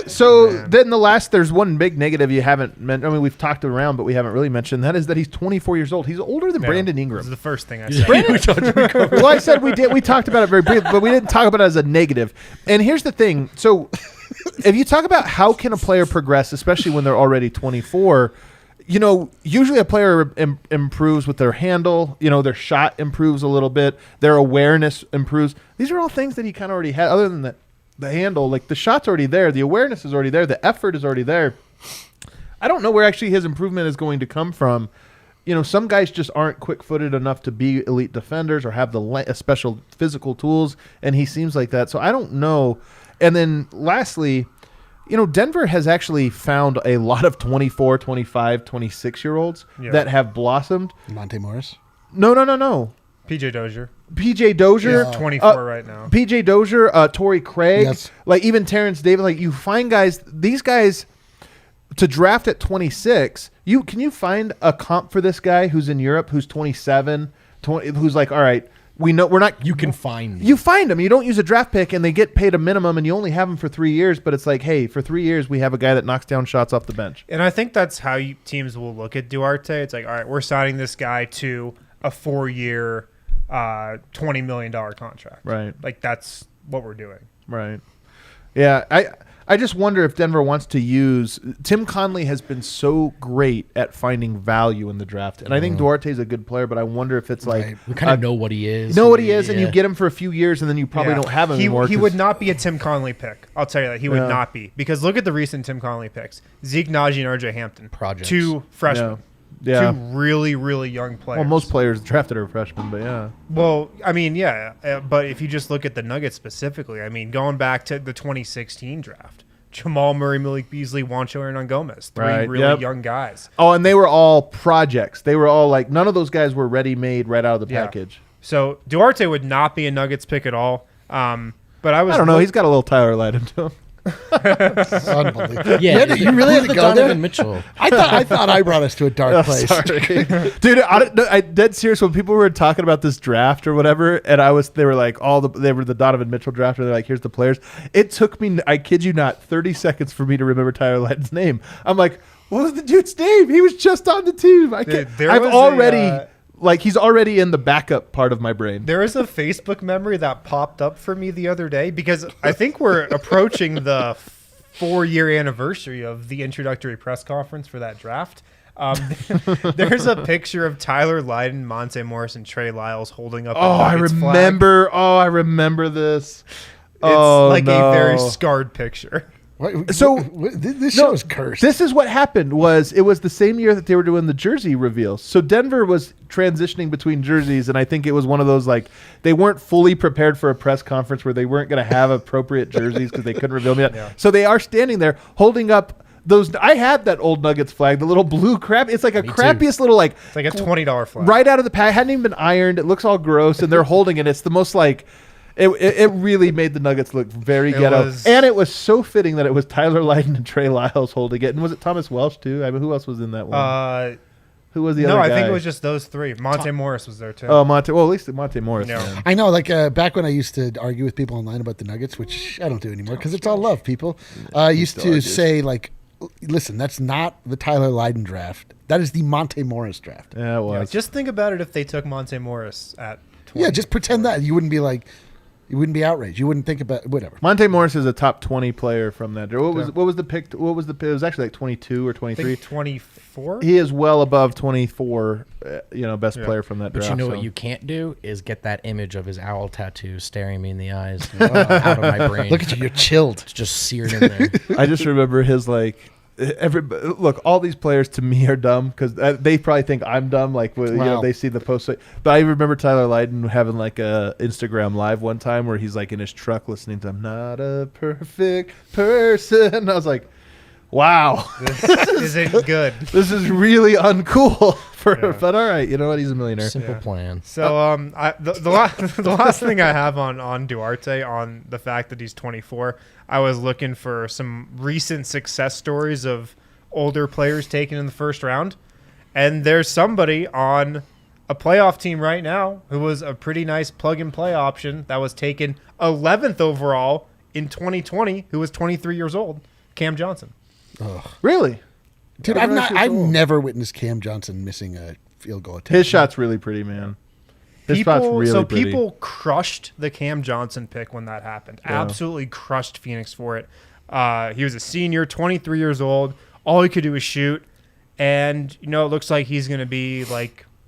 So then there's one big negative you haven't mentioned. I mean, we've talked around, but we haven't really mentioned. That is that he's 24 years old. He's older than Brandon This Ingram. is the first thing I said. Well, I said we talked about it very briefly, but we didn't talk about it as a negative. And here's the thing. So if you talk about how can a player progress, especially when they're already 24, usually a player improves with their handle. Their shot improves a little bit. Their awareness improves. These are all things that he kind of already had. Other than the handle, like the shot's already there. The awareness is already there. The effort is already there. I don't know where actually his improvement is going to come from. Some guys just aren't quick-footed enough to be elite defenders or have the special physical tools, and he seems like that. So I don't know. And then lastly, Denver has actually found a lot of 24, 25, 26-year-olds that have blossomed. Monte Morris? No. PJ Dozier. PJ Dozier. 24 right now. PJ Dozier, Torrey Craig, Yes. like even Terrence Davis. Like you find these guys to draft at 26. Can you find a comp for this guy who's in Europe, who's 27, who's like, all right, we know we're not. You can find them. You find them. You don't use a draft pick, and they get paid a minimum, and you only have them for 3 years. But it's like, hey, for 3 years, we have a guy that knocks down shots off the bench. And I think that's how teams will look at Duarte. It's like, all right, we're signing this guy to a 4-year, $20 million contract. Right. Like that's what we're doing. Right. Yeah. I just wonder if Denver wants to use Tim Conley has been so great at finding value in the draft. And I think Duarte's a good player, but I wonder if it's like we kind of know what he is. And you get him for a few years and then you probably don't have him anymore. He would not be a Tim Conley pick. I'll tell you that. He would not be. Because look at the recent Tim Conley picks. Zeke Nnaji and RJ Hampton. Projects. 2 freshmen. Yeah. 2 really, really young players. Well, most players drafted are freshmen, but yeah. Well, I mean, yeah. But if you just look at the Nuggets specifically, I mean, going back to the 2016 draft, Jamal Murray, Malik Beasley, Juancho Hernangomez, 3 really young guys. Oh, and they were all projects. They were all like, none of those guys were ready-made right out of the package. So Duarte would not be a Nuggets pick at all. But I don't know. He's got a little Tyler Light into him. Unbelievable. Yeah, you really had to the go there? Donovan Mitchell. I thought I brought us to a dark place. Sorry. Dude, I dead serious. When people were talking about this draft or whatever, and they were like, they were the Donovan Mitchell draft, and they're like, here's the players. It took me, I kid you not, 30 seconds for me to remember Tyler Lighton's name. I'm like, what was the dude's name? He was just on the team. He's already in the backup part of my brain. There is a Facebook memory that popped up for me the other day because I think we're approaching the 4-year anniversary of the introductory press conference for that draft. There's a picture of Tyler Lydon, Monte Morris, and Trey Lyles holding up. I remember. Flag. Oh, I remember this. It's a very scarred picture. So this show is cursed. This is what happened. It was the same year that they were doing the jersey reveals. So Denver was transitioning between jerseys, and I think it was one of those they weren't fully prepared for a press conference where they weren't going to have appropriate jerseys because they couldn't reveal me. Yeah. So they are standing there holding up those. I had that old Nuggets flag, the little blue crap. It's like crappiest little It's like a $20 flag right out of the pack. Hadn't even been ironed. It looks all gross, and they're holding it. It's the most It really made the Nuggets look very ghetto. And it was so fitting that it was Tyler Lydon and Trey Lyles holding it. And was it Thomas Welsh, too? I mean, who else was in that one? Who was the other guy? No, I think it was just those three. Monte Morris was there, too. Oh, Monte. Well, at least Monte Morris. Yeah. I know, back when I used to argue with people online about the Nuggets, which I don't do anymore because it's all love, people. I used to say, listen, that's not the Tyler Lydon draft. That is the Monte Morris draft. Yeah, it was. Yeah, just think about it if they took Monte Morris at 20. Yeah, just pretend that. You wouldn't be you wouldn't be outraged. You wouldn't think about whatever. Monte Morris is a top 20 player from that. What was the pick? It was actually 22 or 23. I think 24. He is well above 24. Best player from that draft. But you know what you can't do is get that image of his owl tattoo staring me in the eyes out of my brain. Look at you, you're chilled. It's just seared in there. I just remember his look, all these players to me are dumb because they probably think I'm dumb. They see the post. But I remember Tyler Lydon having a Instagram live one time where he's in his truck listening to "I'm Not a Perfect Person." And I was like, "Wow, this isn't good. This is really uncool." But all right, you know what? He's a millionaire. Simple plan. So the last thing I have on Duarte, on the fact that he's 24, I was looking for some recent success stories of older players taken in the first round, and there's somebody on a playoff team right now who was a pretty nice plug-and-play option that was taken 11th overall in 2020, who was 23 years old, Cam Johnson. Ugh. Really? Dude, I've never witnessed Cam Johnson missing a field goal attempt. His shot's really pretty, man. People crushed the Cam Johnson pick when that happened. Yeah. Absolutely crushed Phoenix for it. He was a senior, 23 years old. All he could do was shoot. And, it looks like he's going to be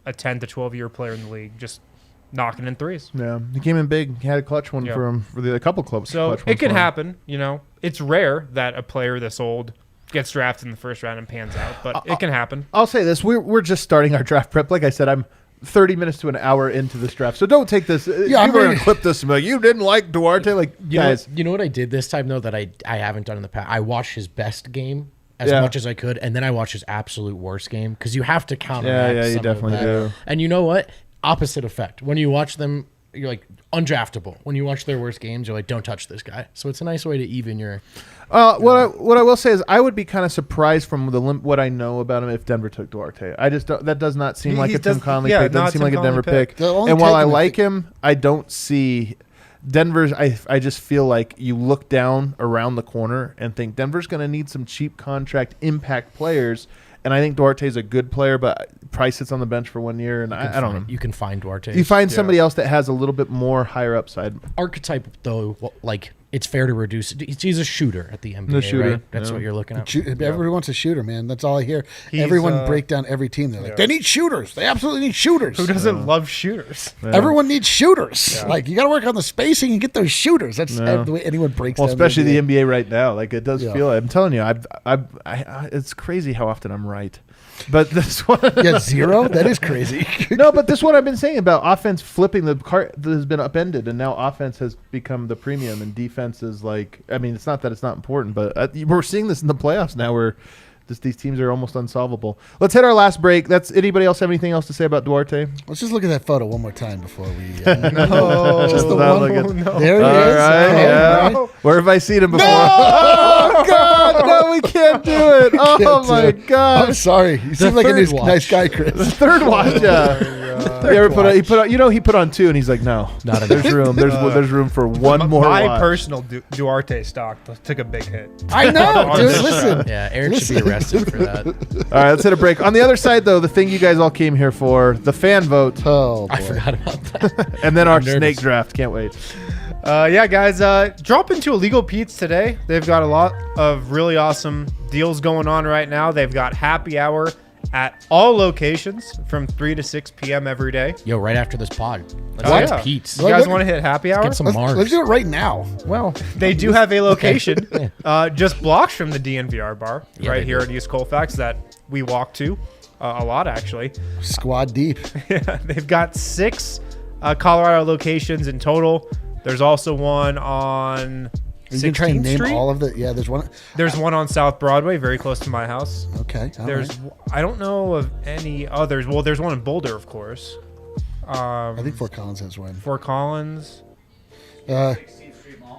a 10 to 12-year player in the league, just knocking in threes. Yeah, he came in big. He had a clutch one for him, for a couple clubs. So it can happen. It's rare that a player this old gets drafted in the first round and pans out, but it can happen. I'll say this: we're just starting our draft prep. Like I said, I'm 30 minutes to an hour into this draft, so don't take this. I'm going to clip this and be like, you didn't like Duarte, guys. You know what I did this time though that I haven't done in the past. I watched his best game as much as I could, and then I watched his absolute worst game because you have to counteract. Yeah, you definitely do. And you know what? Opposite effect. When you watch them, you're undraftable. When you watch their worst games, you're don't touch this guy. So it's a nice way to even your. What I will say is I would be kind of surprised from what I know about him if Denver took Duarte. I just that does not seem like a Tim Conley pick. It doesn't seem like a Denver pick. And while I like him, I don't see Denver's. I just feel like you look down around the corner and think Denver's going to need some cheap contract impact players. And I think Duarte's a good player, but probably sits on the bench for 1 year. And I don't know. You can find Duarte. You find somebody else that has a little bit more higher upside. Archetype, though, it's fair to reduce. He's a shooter at the NBA, the shooter, right? That's what you're looking at. Everyone wants a shooter, man. That's all I hear. Everyone break down every team. They're they need shooters. They absolutely need shooters. Who doesn't love shooters? Yeah. Everyone needs shooters. Yeah. You got to work on the spacing and get those shooters. That's the way anyone breaks down. Especially the NBA right now. It does feel. I'm telling you, it's crazy how often I'm right. But this one, zero. That is crazy. No, but this one I've been saying about offense flipping the cart has been upended, and now offense has become the premium, and defense is it's not that it's not important, but we're seeing this in the playoffs now, where these teams are almost unsolvable. Let's hit our last break. Anybody else have anything else to say about Duarte? Let's just look at that photo one more time before we. No, just the one. No. There he is. Right, yeah. No. Where have I seen him before? No! Oh God! No, we can't do it. Oh my God! I'm sorry. You seem like a nice guy, Chris. The third watch. Yeah. He put on two, and he's like, no, not there's room. There's room for one more. My personal Duarte stock took a big hit. I know, dude. Listen. Yeah, Eric should be arrested for that. All right, let's hit a break. On the other side, though, the thing you guys all came here for, the fan vote. Oh, boy. I forgot about that. And then our snake draft. Can't wait. Yeah, guys, drop into Illegal Pete's today. They've got a lot of really awesome deals going on right now. They've got happy hour at all locations from 3 to 6 p.m. every day. Yo, right after this pod. Let's Oh, get yeah. to Pete's. You guys want to hit happy hour? Get some Mars. Let's do it right now. Well, They do have a location just blocks from the DNVR bar Yeah, right they here do. at East Colfax that we walk to a lot, actually. Squad deep. They've got 6 Colorado locations in total. There's also one on You can try and 16th name Street. all of the. Yeah, there's one. There's one on South Broadway, very close to my house. Okay. all There's, right. I don't know of any others. Well, there's one in Boulder, of course. I think Fort Collins has one. Fort Collins. Uh,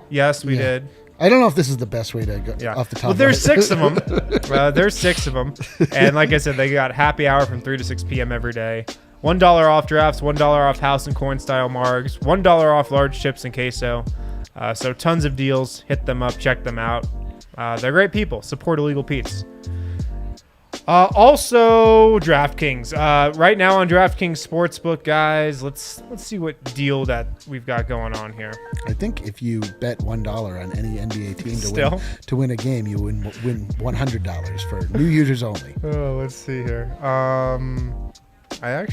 Yes, we Yeah. did. I don't know if this is the best way to go Yeah. off the top. Well, of there's my head. 6 of them. There's 6 of them. And like I said, they got happy hour from 3 to 6 p.m. every day. $1 off drafts, $1 off house and corn style margs, $1 off large chips and queso. So tons of deals. Hit them up. Check them out. They're great people. Support Illegal Pete's. Also, DraftKings. Right now on DraftKings Sportsbook, guys, let's see what deal that we've got going on here. I think if you bet $1 on any NBA team Still? to win a game, you win $100 for new users only. Oh, let's see here. I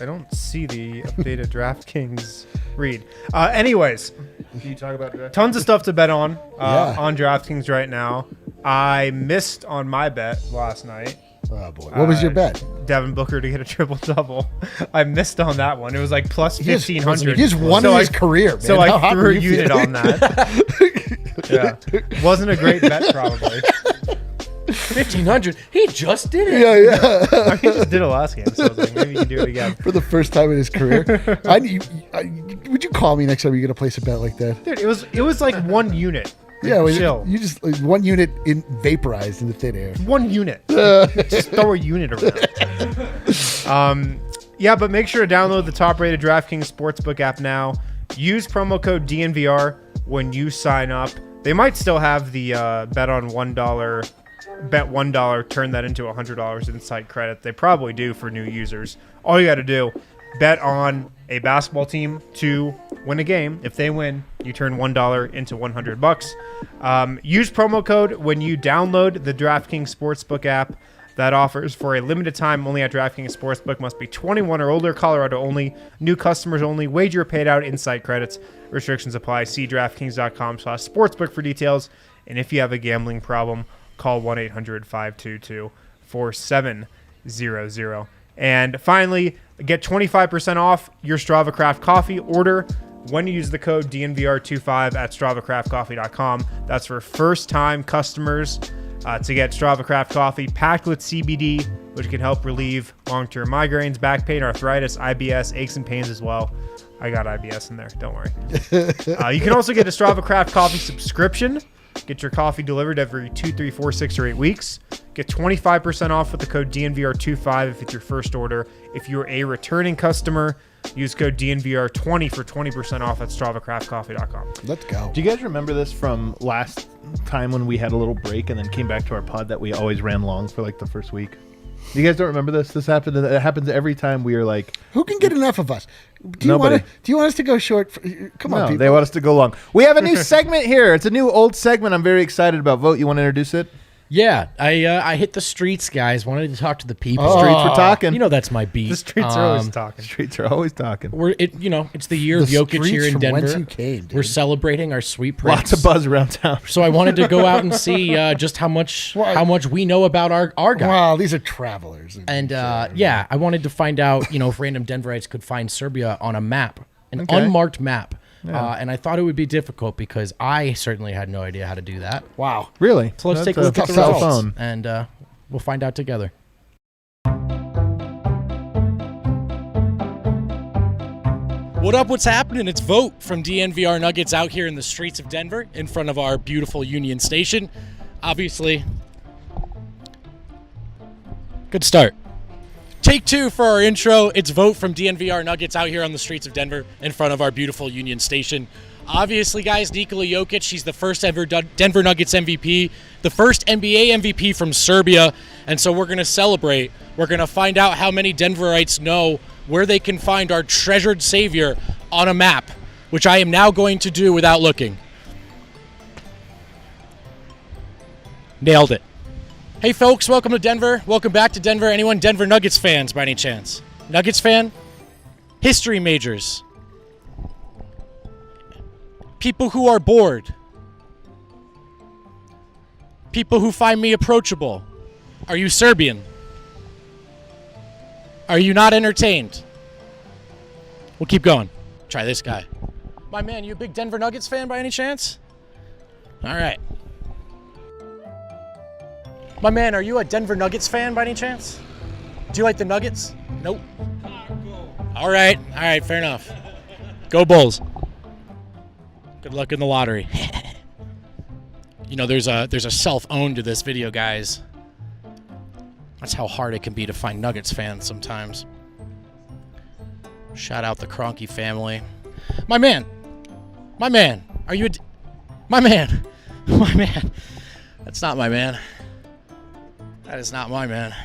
don't see the updated DraftKings read. Anyways, Can you talk about DraftKings? tons of stuff to bet on Yeah. on DraftKings right now. I missed on my bet last night. Oh boy, what was your bet? Devin Booker to get a triple-double. I missed on that one. It was like plus 1,500. He just won in his career, man. So How I hot threw were a you unit feeling? on that. Yeah. Wasn't a great bet, probably. 1,500. He just did it. Yeah. He just did it last game, so I was like, maybe you can do it again. For the first time in his career. Would you call me next time you're gonna place a bet like that? Dude, it was like 1 unit. Yeah, well, Chill. you just like, 1 unit vaporized into thin air. 1 unit. Just throw a unit around. Yeah, but make sure to download the top-rated DraftKings Sportsbook app now. Use promo code DNVR when you sign up. They might still have the bet $1, turn that into $100 inside credit. They probably do for new users. All you got to do, bet on a basketball team to win a game. If they win, you turn $1 into $100. Use promo code when you download the DraftKings Sportsbook app. That offers for a limited time only at DraftKings Sportsbook. Must be 21 or older. Colorado only. New customers only. Wager paid out. Inside credits. Restrictions apply. See DraftKings.com/sportsbook for details. And if you have a gambling problem, call 1-800-522-4700. And finally, get 25% off your Strava Craft coffee order when you use the code DNVR25 at StravaCraftCoffee.com. That's for first-time customers to get Strava Craft coffee packed with CBD, which can help relieve long-term migraines, back pain, arthritis, IBS, aches and pains as well. I got IBS in there. Don't worry. You can also get a Strava Craft coffee subscription. Get your coffee delivered every 2, 3, 4, 6, or 8 weeks. Get 25% off with the code DNVR25 if it's your first order. If you're a returning customer, use code DNVR20 for 20% off at StravaCraftCoffee.com. Let's go. Do you guys remember this from last time when we had a little break and then came back to our pod that we always ran long for like the first week? You guys don't remember this? This happened. It happens every time we are like. Who can get enough of us? Do you Nobody. want us to go short? Come on, No, people. they want us to go long. We have a new segment here. It's a new old segment. I'm very excited about. Vogt, you want to introduce it? Yeah, I hit the streets, guys. Wanted to talk to the people. Streets were talking. You know that's my beat. The streets are always talking. Streets are always talking. It's the year of The Jokic streets here in from Denver. whence you came, dude. We're celebrating our sweet prince. Lots of buzz around town. So I wanted to go out and see just how much we know about our guy. Wow, these are travelers. And I wanted to find out, if random Denverites could find Serbia on a map, an unmarked map. And I thought it would be difficult because I certainly had no idea how to do that. Wow. Really? So let's take a look at the tough results, phone. and we'll find out together. What up? What's happening? It's Vogt from DNVR Nuggets out here in the streets of Denver in front of our beautiful Union Station. Obviously, good start. Take 2 for our intro. It's Vogt from DNVR Nuggets out here on the streets of Denver in front of our beautiful Union Station. Obviously, guys, Nikola Jokic, he's the first ever Denver Nuggets MVP, the first NBA MVP from Serbia, and so we're going to celebrate. We're going to find out how many Denverites know where they can find our treasured savior on a map. which I am now going to do without looking. Nailed it. Hey, folks, welcome to Denver. Welcome back to Denver. Anyone Denver Nuggets fans by any chance? Nuggets fan? History majors. People who are bored. People who find me approachable. Are you Serbian? Are you not entertained? We'll keep going. Try this guy. My man, you a big Denver Nuggets fan by any chance? All right. My man, are you a Denver Nuggets fan by any chance? Do you like the Nuggets? Nope. All right, fair enough. Go Bulls. Good luck in the lottery. You know, there's a self-own to this video, guys. That's how hard it can be to find Nuggets fans sometimes. Shout out the Kroenke family. My man, are you my man? That's not my man. That is not my man.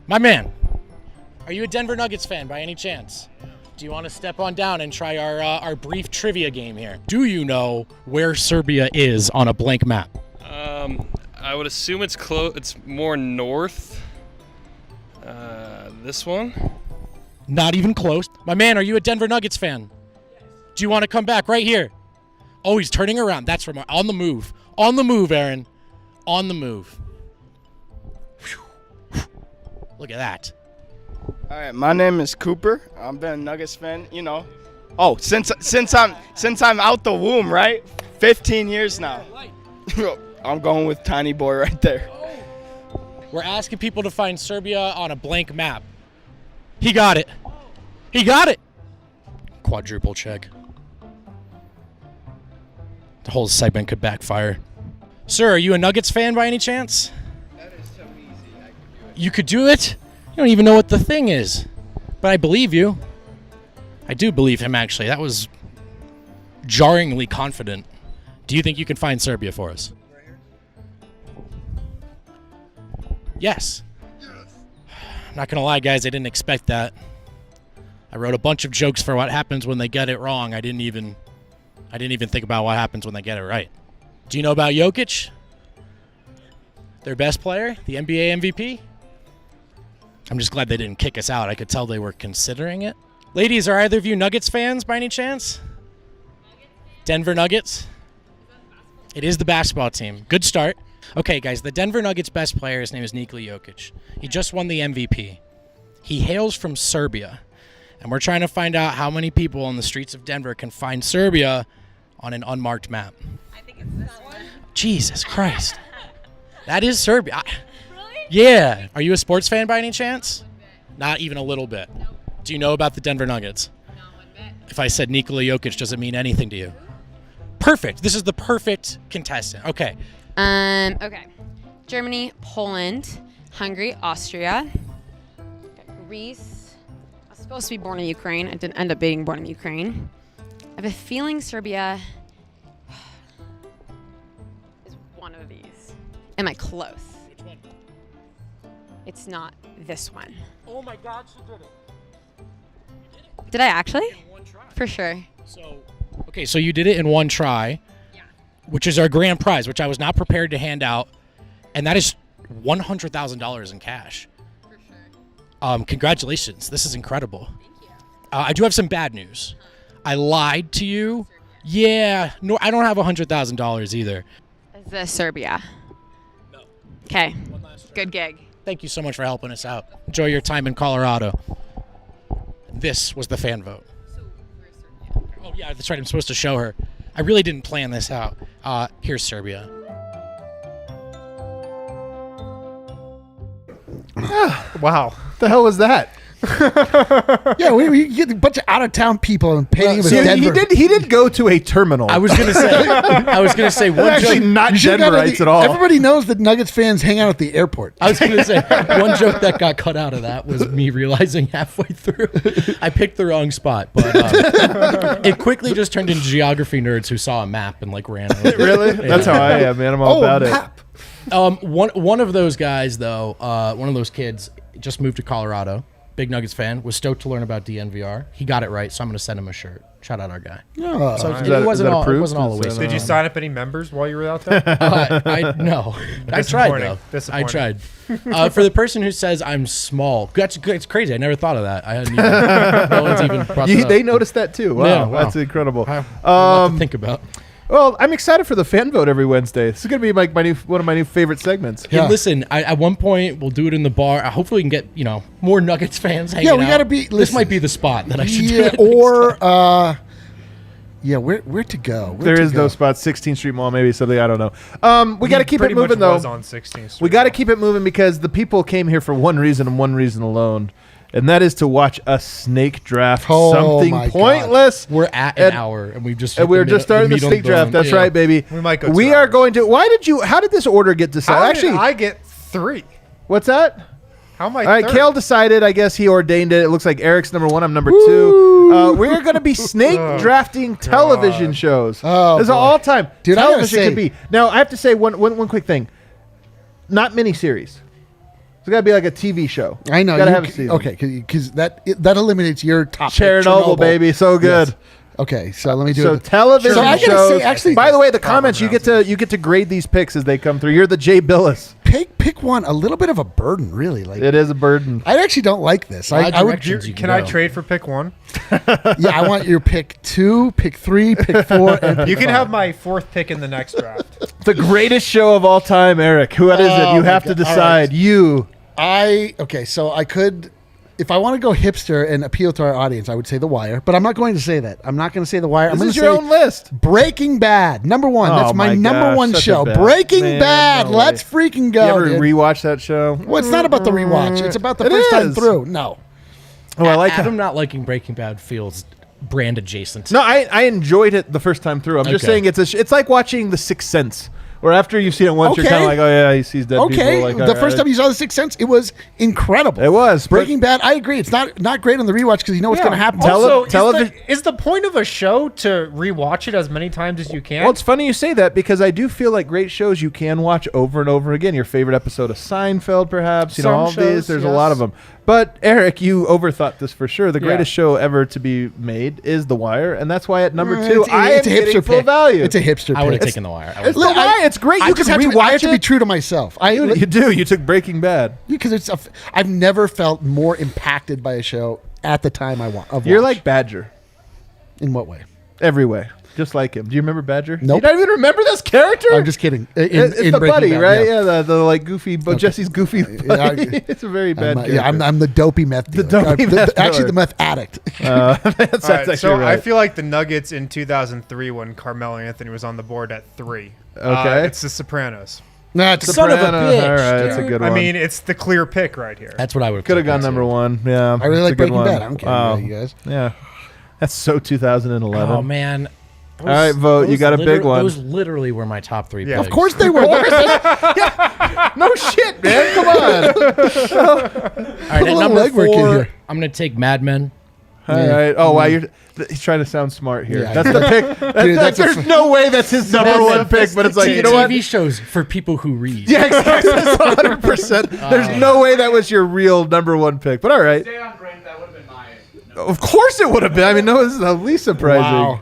My man, are you a Denver Nuggets fan by any chance? Do you want to step on down and try our brief trivia game here? Do you know where Serbia is on a blank map? I would assume it's close. It's more north. This one? Not even close. My man, are you a Denver Nuggets fan? Yes. Do you want to come back right here? Oh, he's turning around. That's from on the move. On the move, Aaron. On the move. Look at that. All right, my name is Cooper. I've been a Nuggets fan, you know. Oh, since I'm out the womb, right? 15 years now. I'm going with Tiny Boy right there. We're asking people to find Serbia on a blank map. He got it. He got it. Quadruple check. The whole segment could backfire. Sir, are you a Nuggets fan by any chance? That is so easy. I could do it. You could do it? You don't even know what the thing is. But I believe you. I do believe him, actually. That was jarringly confident. Do you think you can find Serbia for us? Right here? Yes. I'm not going to lie, guys. I didn't expect that. I wrote a bunch of jokes for what happens when they get it wrong. I didn't even think about what happens when they get it right. Do you know about Jokic? Their best player? The NBA MVP? I'm just glad they didn't kick us out. I could tell they were considering it. Ladies, are either of you Nuggets fans by any chance? Denver Nuggets? It is the basketball team. Good start. Okay, guys, the Denver Nuggets best player, his name is Nikola Jokic. He just won the MVP. He hails from Serbia. And we're trying to find out how many people on the streets of Denver can find Serbia on an unmarked map. I think it's this one. Jesus Christ. That is Serbia. Really? Yeah. Are you a sports fan by any chance? Not even a little bit. Nope. Do you know about the Denver Nuggets? Not one bit. If I said Nikola Jokic, does it mean anything to you? Perfect. This is the perfect contestant. Okay. Okay. Germany, Poland, Hungary, Austria, Greece. I was supposed to be born in Ukraine. I didn't end up being born in Ukraine. I have a feeling Serbia is one of these. Am I close? Which one? It's not this one. Oh my God, she did it. Did I actually? In one try. For sure. So you did it in one try, Yeah. which is our grand prize, which I was not prepared to hand out, and that is $100,000 in cash. For sure. Congratulations. This is incredible. Thank you. I do have some bad news. I lied to you. Yeah. No, I don't have $100,000 either. Is this Serbia? No. Okay. One last try. Good gig. Thank you so much for helping us out. Enjoy your time in Colorado. This was the fan vote. So where's Serbia? Oh, yeah, that's right. I'm supposed to show her. I really didn't plan this out. Here's Serbia. Wow. What the hell was that? Yeah, we get a bunch of out of town people and painting See, with Denver. he did go to a terminal. I was gonna say one actually joke. not You should've gone to Denverites at all. Everybody knows that Nuggets fans hang out at the airport. I was gonna say one joke that got cut out of that was me realizing halfway through I picked the wrong spot, but it quickly just turned into geography nerds who saw a map and like ran over. Really? That's how I am, man. I'm all about it. map. One of those guys though, one of those kids just moved to Colorado. big Nuggets fan, was stoked to learn about DNVR. He got it right, so I'm going to send him a shirt. Shout out our guy. Oh, So Is it wasn't all approved? a waste. Did you sign up any members while you were out there? No. I tried, though. I tried. For the person who says I'm small, it's crazy. I never thought of that. I hadn't even, no one's even brought that up. They noticed that too. Wow, Yeah, wow. That's incredible. A lot to think about. Well, I'm excited for the fan vote every Wednesday. This is going to be like one of my new favorite segments. Yeah. And listen, at one point we'll do it in the bar. Hopefully we can get more Nuggets fans hanging out. we got to be. This Listen, might be the spot that I should do. Yeah, it or where to go? There is no spot. 16th Street Mall, maybe something. I don't know. We got to keep it moving though. Was on 16th Street We got to keep it moving because the people came here for one reason and one reason alone, and that is to watch us snake draft something my God. pointless. We're at an hour and we've just And we're just starting the snake draft. That's right, baby. We might go. We are going to. How did this order get decided? Actually, I get 3. what's that? How am I? All right, third? Kale decided. I guess he ordained it. It looks like Eric's number 1. I'm number 2. We're going to be snake drafting television shows. Oh, There's an boy. all-time Dude, I gotta television say- could be. Now, I have to say one quick thing. Not miniseries. It's got to be like a TV show. I know. Got to have a season. Okay, because that eliminates your top pick, Chernobyl, baby. So good. Yes. Okay, so let me do So it. television So I gotta shows. say, actually- by the way, the comments you get to grade these picks as they come through. You're the Jay Billis. Pick one. A little bit of a burden, really. Like It is a burden. I actually don't like this. I would. directions you Can I go. trade for pick 1? Yeah, I want your pick 2, pick 3, pick 4, and pick You can 5. have my 4th pick in the next draft. The greatest show of all time, Eric. Who is it? Oh, You my have to God. All decide. right. You. So I could, if I want to go hipster and appeal to our audience, I would say The Wire, but I'm not going to say that. I'm not going to say The Wire. I'm This going is to your say own list. Breaking Bad, number 1. Oh That's my my number gosh, 1 such a show. bad- Breaking Man, Bad. no Let's way. freaking go. You ever dude. rewatch that show? Well, it's not about the rewatch. It's about the It first time is. through. No. Oh, I like Adam not liking Breaking Bad feels brand adjacent. No, I enjoyed it the first time through. I'm just Okay. saying it's like watching The Sixth Sense, where after you've seen it once, you're Okay. kind of like, oh yeah, he sees dead Okay, people. Like, the all first right. time you saw The Sixth Sense, it was incredible. It was, but- Breaking Bad. I agree. It's not great on the rewatch because you know what's going to happen. Also, television- is the point of a show to rewatch it as many times as you can? Well, it's funny you say that because I do feel like great shows you can watch over and over again. Your favorite episode of Seinfeld, perhaps. You know, Some all these. shows, There's a yes. lot of them. But Eric, you overthought this for sure. The Yeah. greatest show ever to be made is The Wire, and that's why at number 2, It's a getting hipster full pick. value. It's a hipster I would have pick. taken The Wire. It's The Wire. It's great. You can I rewatch have to be it. true to myself. You do. You took Breaking Bad. Because I've never felt more impacted by a show at the time of You're watch. like Badger. In what way? Every way. Just like him. Do you remember Badger? Nope. You don't even remember this character? I'm just kidding. It's In the Breaking buddy, Bad, right? yeah. Yeah, the like goofy, but Jesse's goofy buddy. It's a very bad character. I'm the dopey meth dealer. dopey meth Actually, dealer. the meth addict. That's All right, actually so right. I feel like the Nuggets in 2003 when Carmelo Anthony was on the board at 3. Okay. It's The Sopranos. Nah, it's Son of a Soprano. bitch, All right, that's a dude. good I one. mean, it's the clear pick right here. That's what I would Could have gone number 1. Yeah. I really it's a like good Breaking one. Bad. I don't care about you guys. Yeah. That's so 2011. Oh man. All right, Vogt, you got a big one. Those literally were my top 3 Yeah. picks. Of course they were. No shit, man. Come on. All right, at little number legwork in 4, here. I'm going to take Mad Men. All right. Oh, wow. He's trying to sound smart here. Yeah. That's the pick. that's a There's no way that's his number 1 pick, but it's like, you know what? TV shows for people who read. Yeah, exactly. That's 100%. There's no way that was your real number 1 pick, but all right. Stay on brand, that would have been mine. Of course it would have been. I mean, no, this is the least surprising.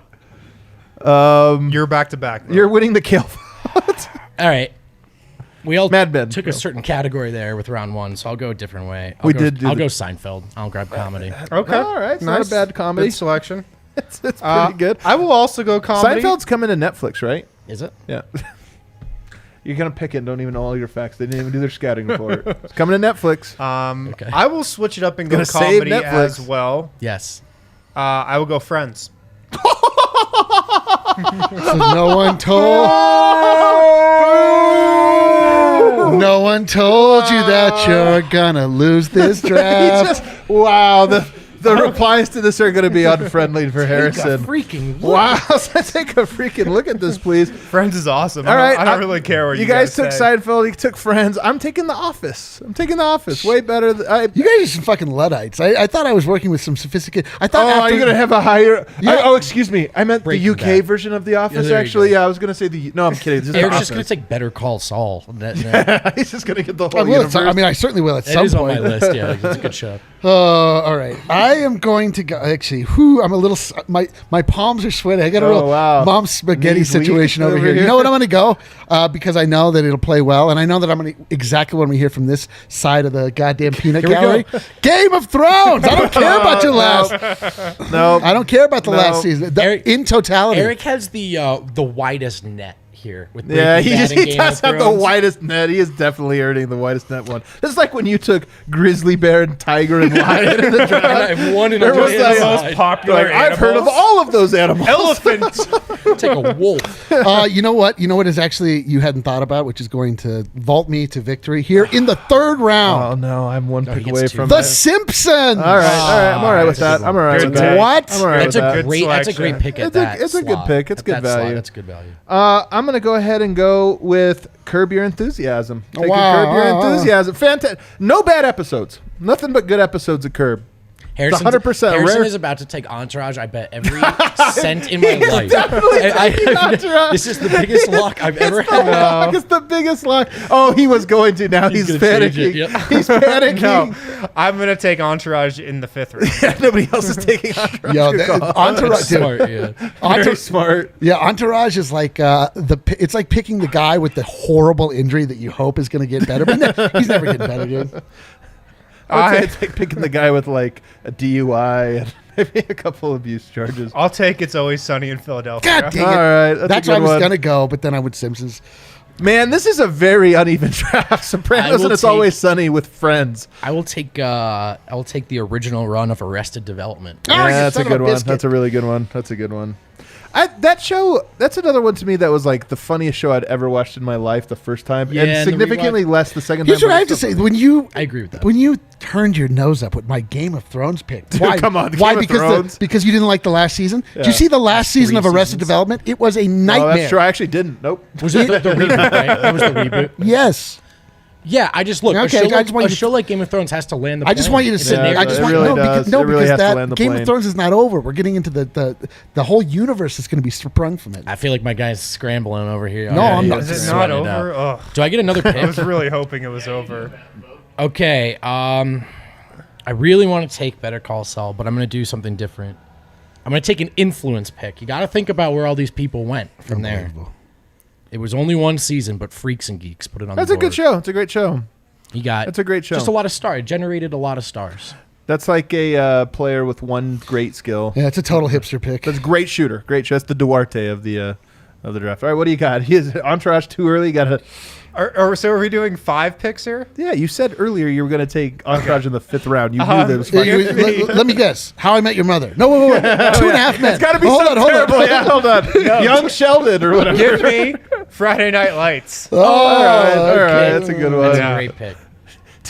You're back to back. You're winning the kill vote. All right. We all Mad Men. took a certain category there with round 1, so I'll go a different way. We did do I'll the- go Seinfeld. I'll grab comedy. Okay. All right. It's not a bad comedy. Good selection. It's pretty good. I will also go comedy. Seinfeld's coming to Netflix, right? Is it? Yeah. You're going to pick it and don't even know all your facts. They didn't even do their scouting report. It's coming to Netflix. Okay. I will switch it up and go Gonna save comedy Netflix. as well. Yes. I will go Friends. No one told. No one told you that you're gonna lose this draft. Wow. The replies to this are going to be unfriendly for Harrison. Freaking look. Wow. So take a freaking look at this, please. Friends is awesome. All right. I don't really care what you guys took say. Seinfeld. You took Friends. I'm taking The Office. Way better. You guys are some fucking Luddites. I thought I was working with some sophisticated. I thought. Oh, are you going to have a higher? Yeah. Excuse me. I meant Breaking the UK Bad. version of The Office. there you Actually, go. yeah, I was going to say the. No, I'm kidding. This is The Eric's just going Office. to take Better Call Saul. He's just going to get the whole I will. universe. I mean, I certainly will at It some is on point. my list. Yeah, it's a good show. All right. I am going to go. Actually, I'm a little. My palms are sweaty. I got a real mom spaghetti situation over here. You know what? I'm going to go because I know that it'll play well, and I know that I'm going to exactly what we hear from this side of the goddamn peanut gallery. Game of Thrones. I don't care about your last. No, I don't care about the last season. In totality, Eric has the widest net here with he Game does of have the Thrones. widest net. He is definitely earning the widest net one. This is like when you took grizzly bear and tiger and lion in the draft. I've won in There a was way. like- Most popular I've heard of all of those animals. elephants. Take a wolf. you know what? You know what is actually you hadn't thought about, which is going to vault me to victory here in the third round. Oh no, I'm one he pick gets away two. from The that. Simpsons. All right, I'm all right with that. I'm all right Good with that. take. What? I'm all right That's with a that. great. That's a great selection. pick at It's a- that. it's a good slot. pick. It's At good that slot, value. That's good value. I'm going to go ahead and go with Curb Your Enthusiasm. Taking Wow. Curb Your Enthusiasm. Fantastic. No bad episodes. Nothing but good episodes of Curb. Harrison 100% Harrison rare. is about to take Entourage. I bet every cent in my life. definitely taking Entourage. This is the biggest luck I've ever had. It's the biggest lock. Oh, he was going to. Now he's gonna change it, panicking. yep. He's panicking. No, I'm gonna take Entourage in the 5th round. Nobody else is taking Entourage. Yo, Good call. Entourage, dude. Smart, yeah. Very smart. Yeah, Entourage is like it's like picking the guy with the horrible injury that you hope is going to get better, but he's never getting better, dude. I would say it's like picking the guy with like a DUI and maybe a couple abuse charges. I'll take It's Always Sunny in Philadelphia. God dang it! All right, That's a where I good was one. gonna go, but then I went Simpsons. Man, this is a very uneven draft. Sopranos and It's Always Sunny with Friends. I will take the original run of Arrested Development. Oh, Yeah, you that's a son of a good one. biscuit. That's a really good one. That's a good one. That show, that's another one to me that was like the funniest show I'd ever watched in my life the first time, Yeah, and and the significantly less the second Here's time. what but I have to it's still say: funny. I agree with that. when you turned your nose up with my Game of Thrones pick, why? come on, why? Game of Because Thrones? because you didn't like the last season. Did you see the last season of 3 Arrested seasons. Development? It was a Oh, nightmare. that's true. I actually didn't. Nope. Was it the reboot? Right? That was the reboot. Yes. Yeah, I just look. Okay, I just want a you to- show like Game of Thrones has to land the. I just plane. want you to It's sit. a Yeah, I narrative. just it want really no, does. because, no, It really because has to land the Game plane. of Thrones is not over. We're getting into the whole universe is going to be sprung from it. I feel like my guy's scrambling over here. No, I'm he not. is Is it sweating not it out. over? Ugh. Do I get another I pick? was really hoping it was over. Okay. I really want to take Better Call Saul, but I'm going to do something different. I'm going to take an influence pick. You got to think about where all these people went from there. Unbelievable. It was only one season, but Freaks and Geeks put it on That's the a board. good show. It's a great show. You got That's a great show. Just a lot of stars. It generated a lot of stars. That's like a player with one great skill. Yeah, it's a total hipster pick. That's a great shooter. Great show. That's the Duarte of the draft. All right, what do you got? He is Entourage too early. You got to. So are we doing 5 picks here? Yeah, you said earlier you were going to take Entourage in the 5th round. You knew that was Yeah, fine. let me guess. How I Met Your Mother. No, wait. 2.5 Men. It's got to be hold something on, terrible. Yeah, hold on. Young Sheldon or whatever. Give me Friday Night Lights. all right. okay. That's a good one. That's Yeah. a great pick.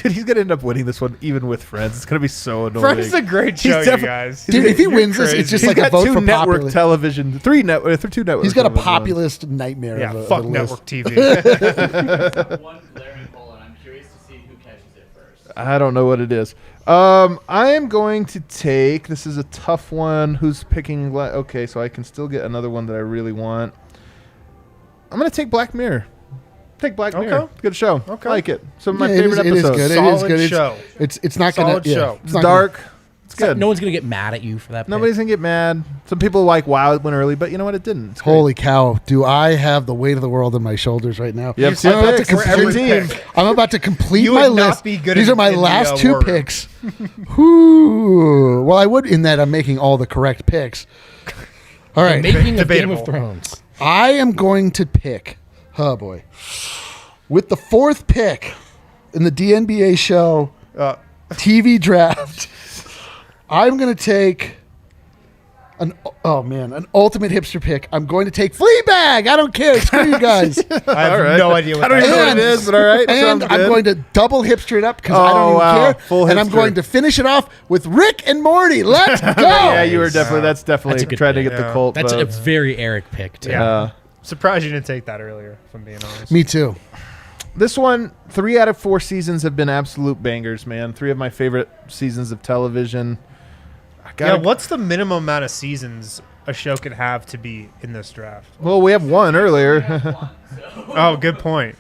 Dude, he's gonna end up winning this one even with Friends. It's gonna be so annoying. Friends is a great show, you defi- guys. Dude, if he You're wins this, it's crazy. just He's like a got vote 2 for network popular. television, 3 network. He's got a television populist nightmare. Yeah, of a fuck list. network TV. One glaring poll, and I'm curious to see who catches it first. I don't know what it is. I am going to take. This is a tough one. Who's picking? Okay, so I can still get another one that I really want. I'm gonna take Black Mirror. Take Black Mirror. Okay. It's a good show. Okay. I like it. Some of my Yeah, favorite it is episodes. good. It is Solid good. show. It's not gonna. Solid Yeah, show. It's not gonna- dark. It's good. No one's gonna get mad at you for that. Nobody's gonna get mad. Some people like, wow, it went early, but you know what? It didn't. It's great. Holy cow! Do I have the weight of the world on my shoulders right now? You have You 2 said that picks for for every your team. pick. I'm about to complete You my would not list. be good These in- are my in the, last 2 word. picks. Whew. Well, I would in that I'm making all the correct picks. All right, Making of Game Debatable. of Thrones. I am going to pick. Oh boy, with the 4th pick in the DNBA show TV draft, I'm going to take an ultimate hipster pick. I'm going to take Fleabag. I don't care. Screw you guys. I have no idea what I don't that even know what And- it is, but all right. And sounds I'm good. going to double hipster it up because I Oh, don't even wow. care. Full and I'm hipster. going to finish it off with Rick and Morty. Let's go. Yeah, you were definitely. That's definitely That's a good trying to pick. get the Yeah. cult. That's a votes. very Eric pick too. Yeah. Surprised you didn't take that earlier, if I'm being honest. Me too. This one, 3 out of 4 seasons have been absolute bangers, man. 3 of my favorite seasons of television. Yeah, what's the minimum amount of seasons a show could have to be in this draft? Well, we have 1 earlier. Oh, good point.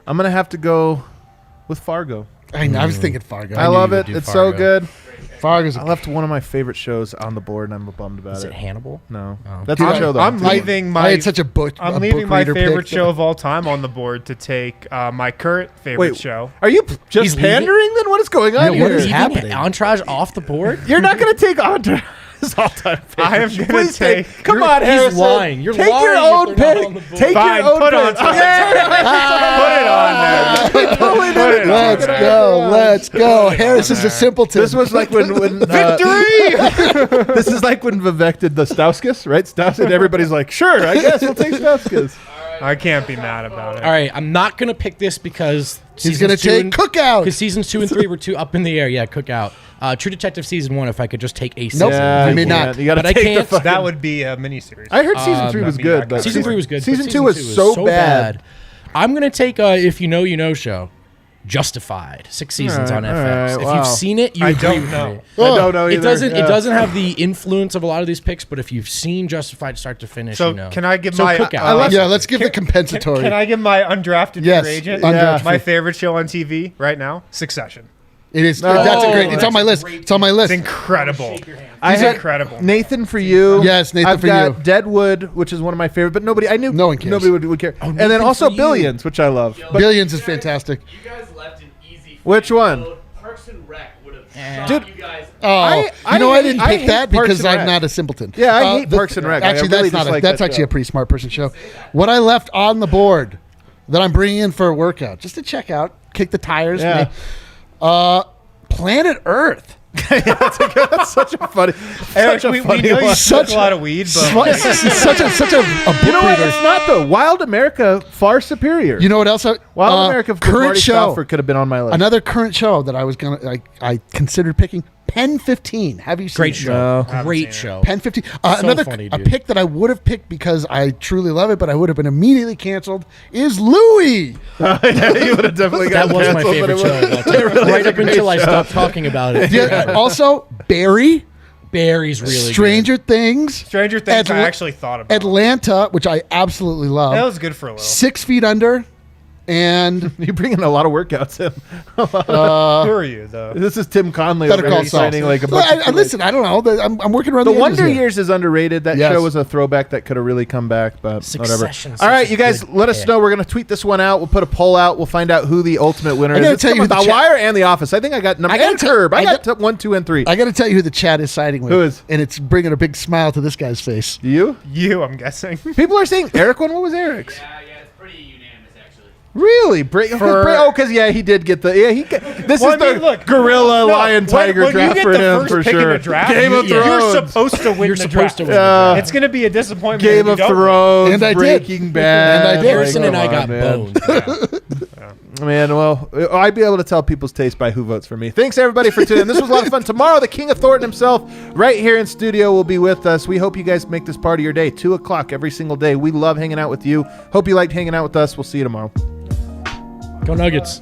I'm gonna have to go with Fargo. I was thinking Fargo. I love it. It's so good. Fargo's. I left one of my favorite shows on the board, and I'm bummed about Is it Hannibal? No, Oh. that's Dude, a show though. I'm leaving my. I had such a book. I'm a leaving book my reader favorite pick. show of all time on the board to take my current favorite Wait, show. Are you just He's leaving? pandering? Then what is going on Yeah, here? what is Leaving happening? Entourage off the board? You're not going to take Entourage all-time favorite. I am show. gonna Please take- Come You're- on, he's Harrison. lying. You're take lying your if own they're not pick. on the board. Take Fine, your own put on pick. something. Yeah. Put it on there. Totally Put it on Let's there. go. Let's go. Harrison's a simpleton. This was like when Victory! this is like when Vivek did the Stauskas, right? Stauskas. Everybody's like, sure, I guess we'll take Stauskas. I can't be mad about it. All right, I'm not going to pick this because He's going to take Cookout. Because seasons 2 and 3 were too up in the air. Yeah, Cookout. True Detective season 1. If I could just take a season. Nope. I mean, not. You got to But I take can't- the fucking. That would be a miniseries. I heard season 3 was I mean, good, that but kind Season 3 was good. but Season 2 was so bad. I'm going to take If You Know, You Know show. Justified. 6 seasons on All FX. right, If wow. you've seen it, you I agree don't with know. me. I don't know either. It doesn't have the influence of a lot of these picks, but if you've seen Justified start to finish, So you know. can I give So my? Cookout. Yeah, let's give the compensatory. Can I give my undrafted Yes, free agent? undrafted. My favorite show on TV right now, Succession. It is. That's a great. It's on my list. It's on my list. It's incredible. I It's had incredible. Nathan for you. Yes, Nathan I've for got you. Deadwood, which is one of my favorite, but nobody. I knew No one cares. Nobody would care. and then Nathan also for you. Billions, which I love. But Billions is fantastic. You guys left an easy. Which free one? vote. Parks and Rec would have Dude. shot you guys. Oh, I I didn't hate pick that Parks because and I'm Rec. not a simpleton. Yeah, I hate Parks and Rec. Actually, I really that's not. dislike That's that actually show. a pretty smart person show. What I left on the board that I'm bringing in for a workout, just to check out, kick the tires. Yeah. Planet Earth. That's such a funny. Eric, such a we funny know you one. smoke a lot of weed, but such a book You know what? reader. It's not though. Wild America far superior. You know what else? Wild America with current Marty show. Stauffer could have been on my list. Another current show that I was I considered picking. Pen 15. Have you seen Great it? show. No. Great show. Pen 15. Another funny, a dude. pick that I would have picked because I truly love it, but I would have been immediately canceled is Louis. Yeah, you would have definitely got That was my canceled, but favorite it show. was- of all time. Right up until I stopped talking about it. Yeah, also, Barry, Barry's really Stranger Things, Stranger Things, I Atla- actually thought about. Atlanta, which I absolutely love. That was good for a little. 6 Feet Under, and You bring in a lot of workouts in. Who are you, though? This is Tim Conley. Better over Call here Saul. signing like a bunch of Listen, I don't know. I'm working around The the edges Wonder here. Years is underrated. That Yes. show was a throwback that could have really come back, but Succession's whatever. All right, such a you guys, good let us pick. know. We're going to tweet this one out. We'll put a poll out. We'll find out who the ultimate winner I is. gotta It's tell you the the chat- Wire and The Office. I think I got number I gotta and tell- Curb. I I got got- 1, 2, and 3. I got to tell you who the chat is siding with. Who is? And it's bringing a big smile to this guy's face. You? You, I'm guessing. People are saying Eric won. What was Eric's? Yeah, it's pretty unanimous actually. Really? Because he did get the This Well, is I mean, the look, gorilla lion tiger when draft you get for the him first for pick in sure. a draft, Game of you're Thrones. supposed to win You're the supposed draft. to win the draft. It's going to be a disappointment. Game if of you don't win. Thrones, And I did. Breaking Bad. And I did. Harrison and I Come got on, man. boned. Man, well, I'd be able to tell people's taste by who votes for me. Thanks, everybody, for tuning in. This was a lot of fun. Tomorrow, the King of Thornton himself, right here in studio, will be with us. We hope you guys make this part of your day, 2 o'clock every single day. We love hanging out with you. Hope you liked hanging out with us. We'll see you tomorrow. Go Nuggets.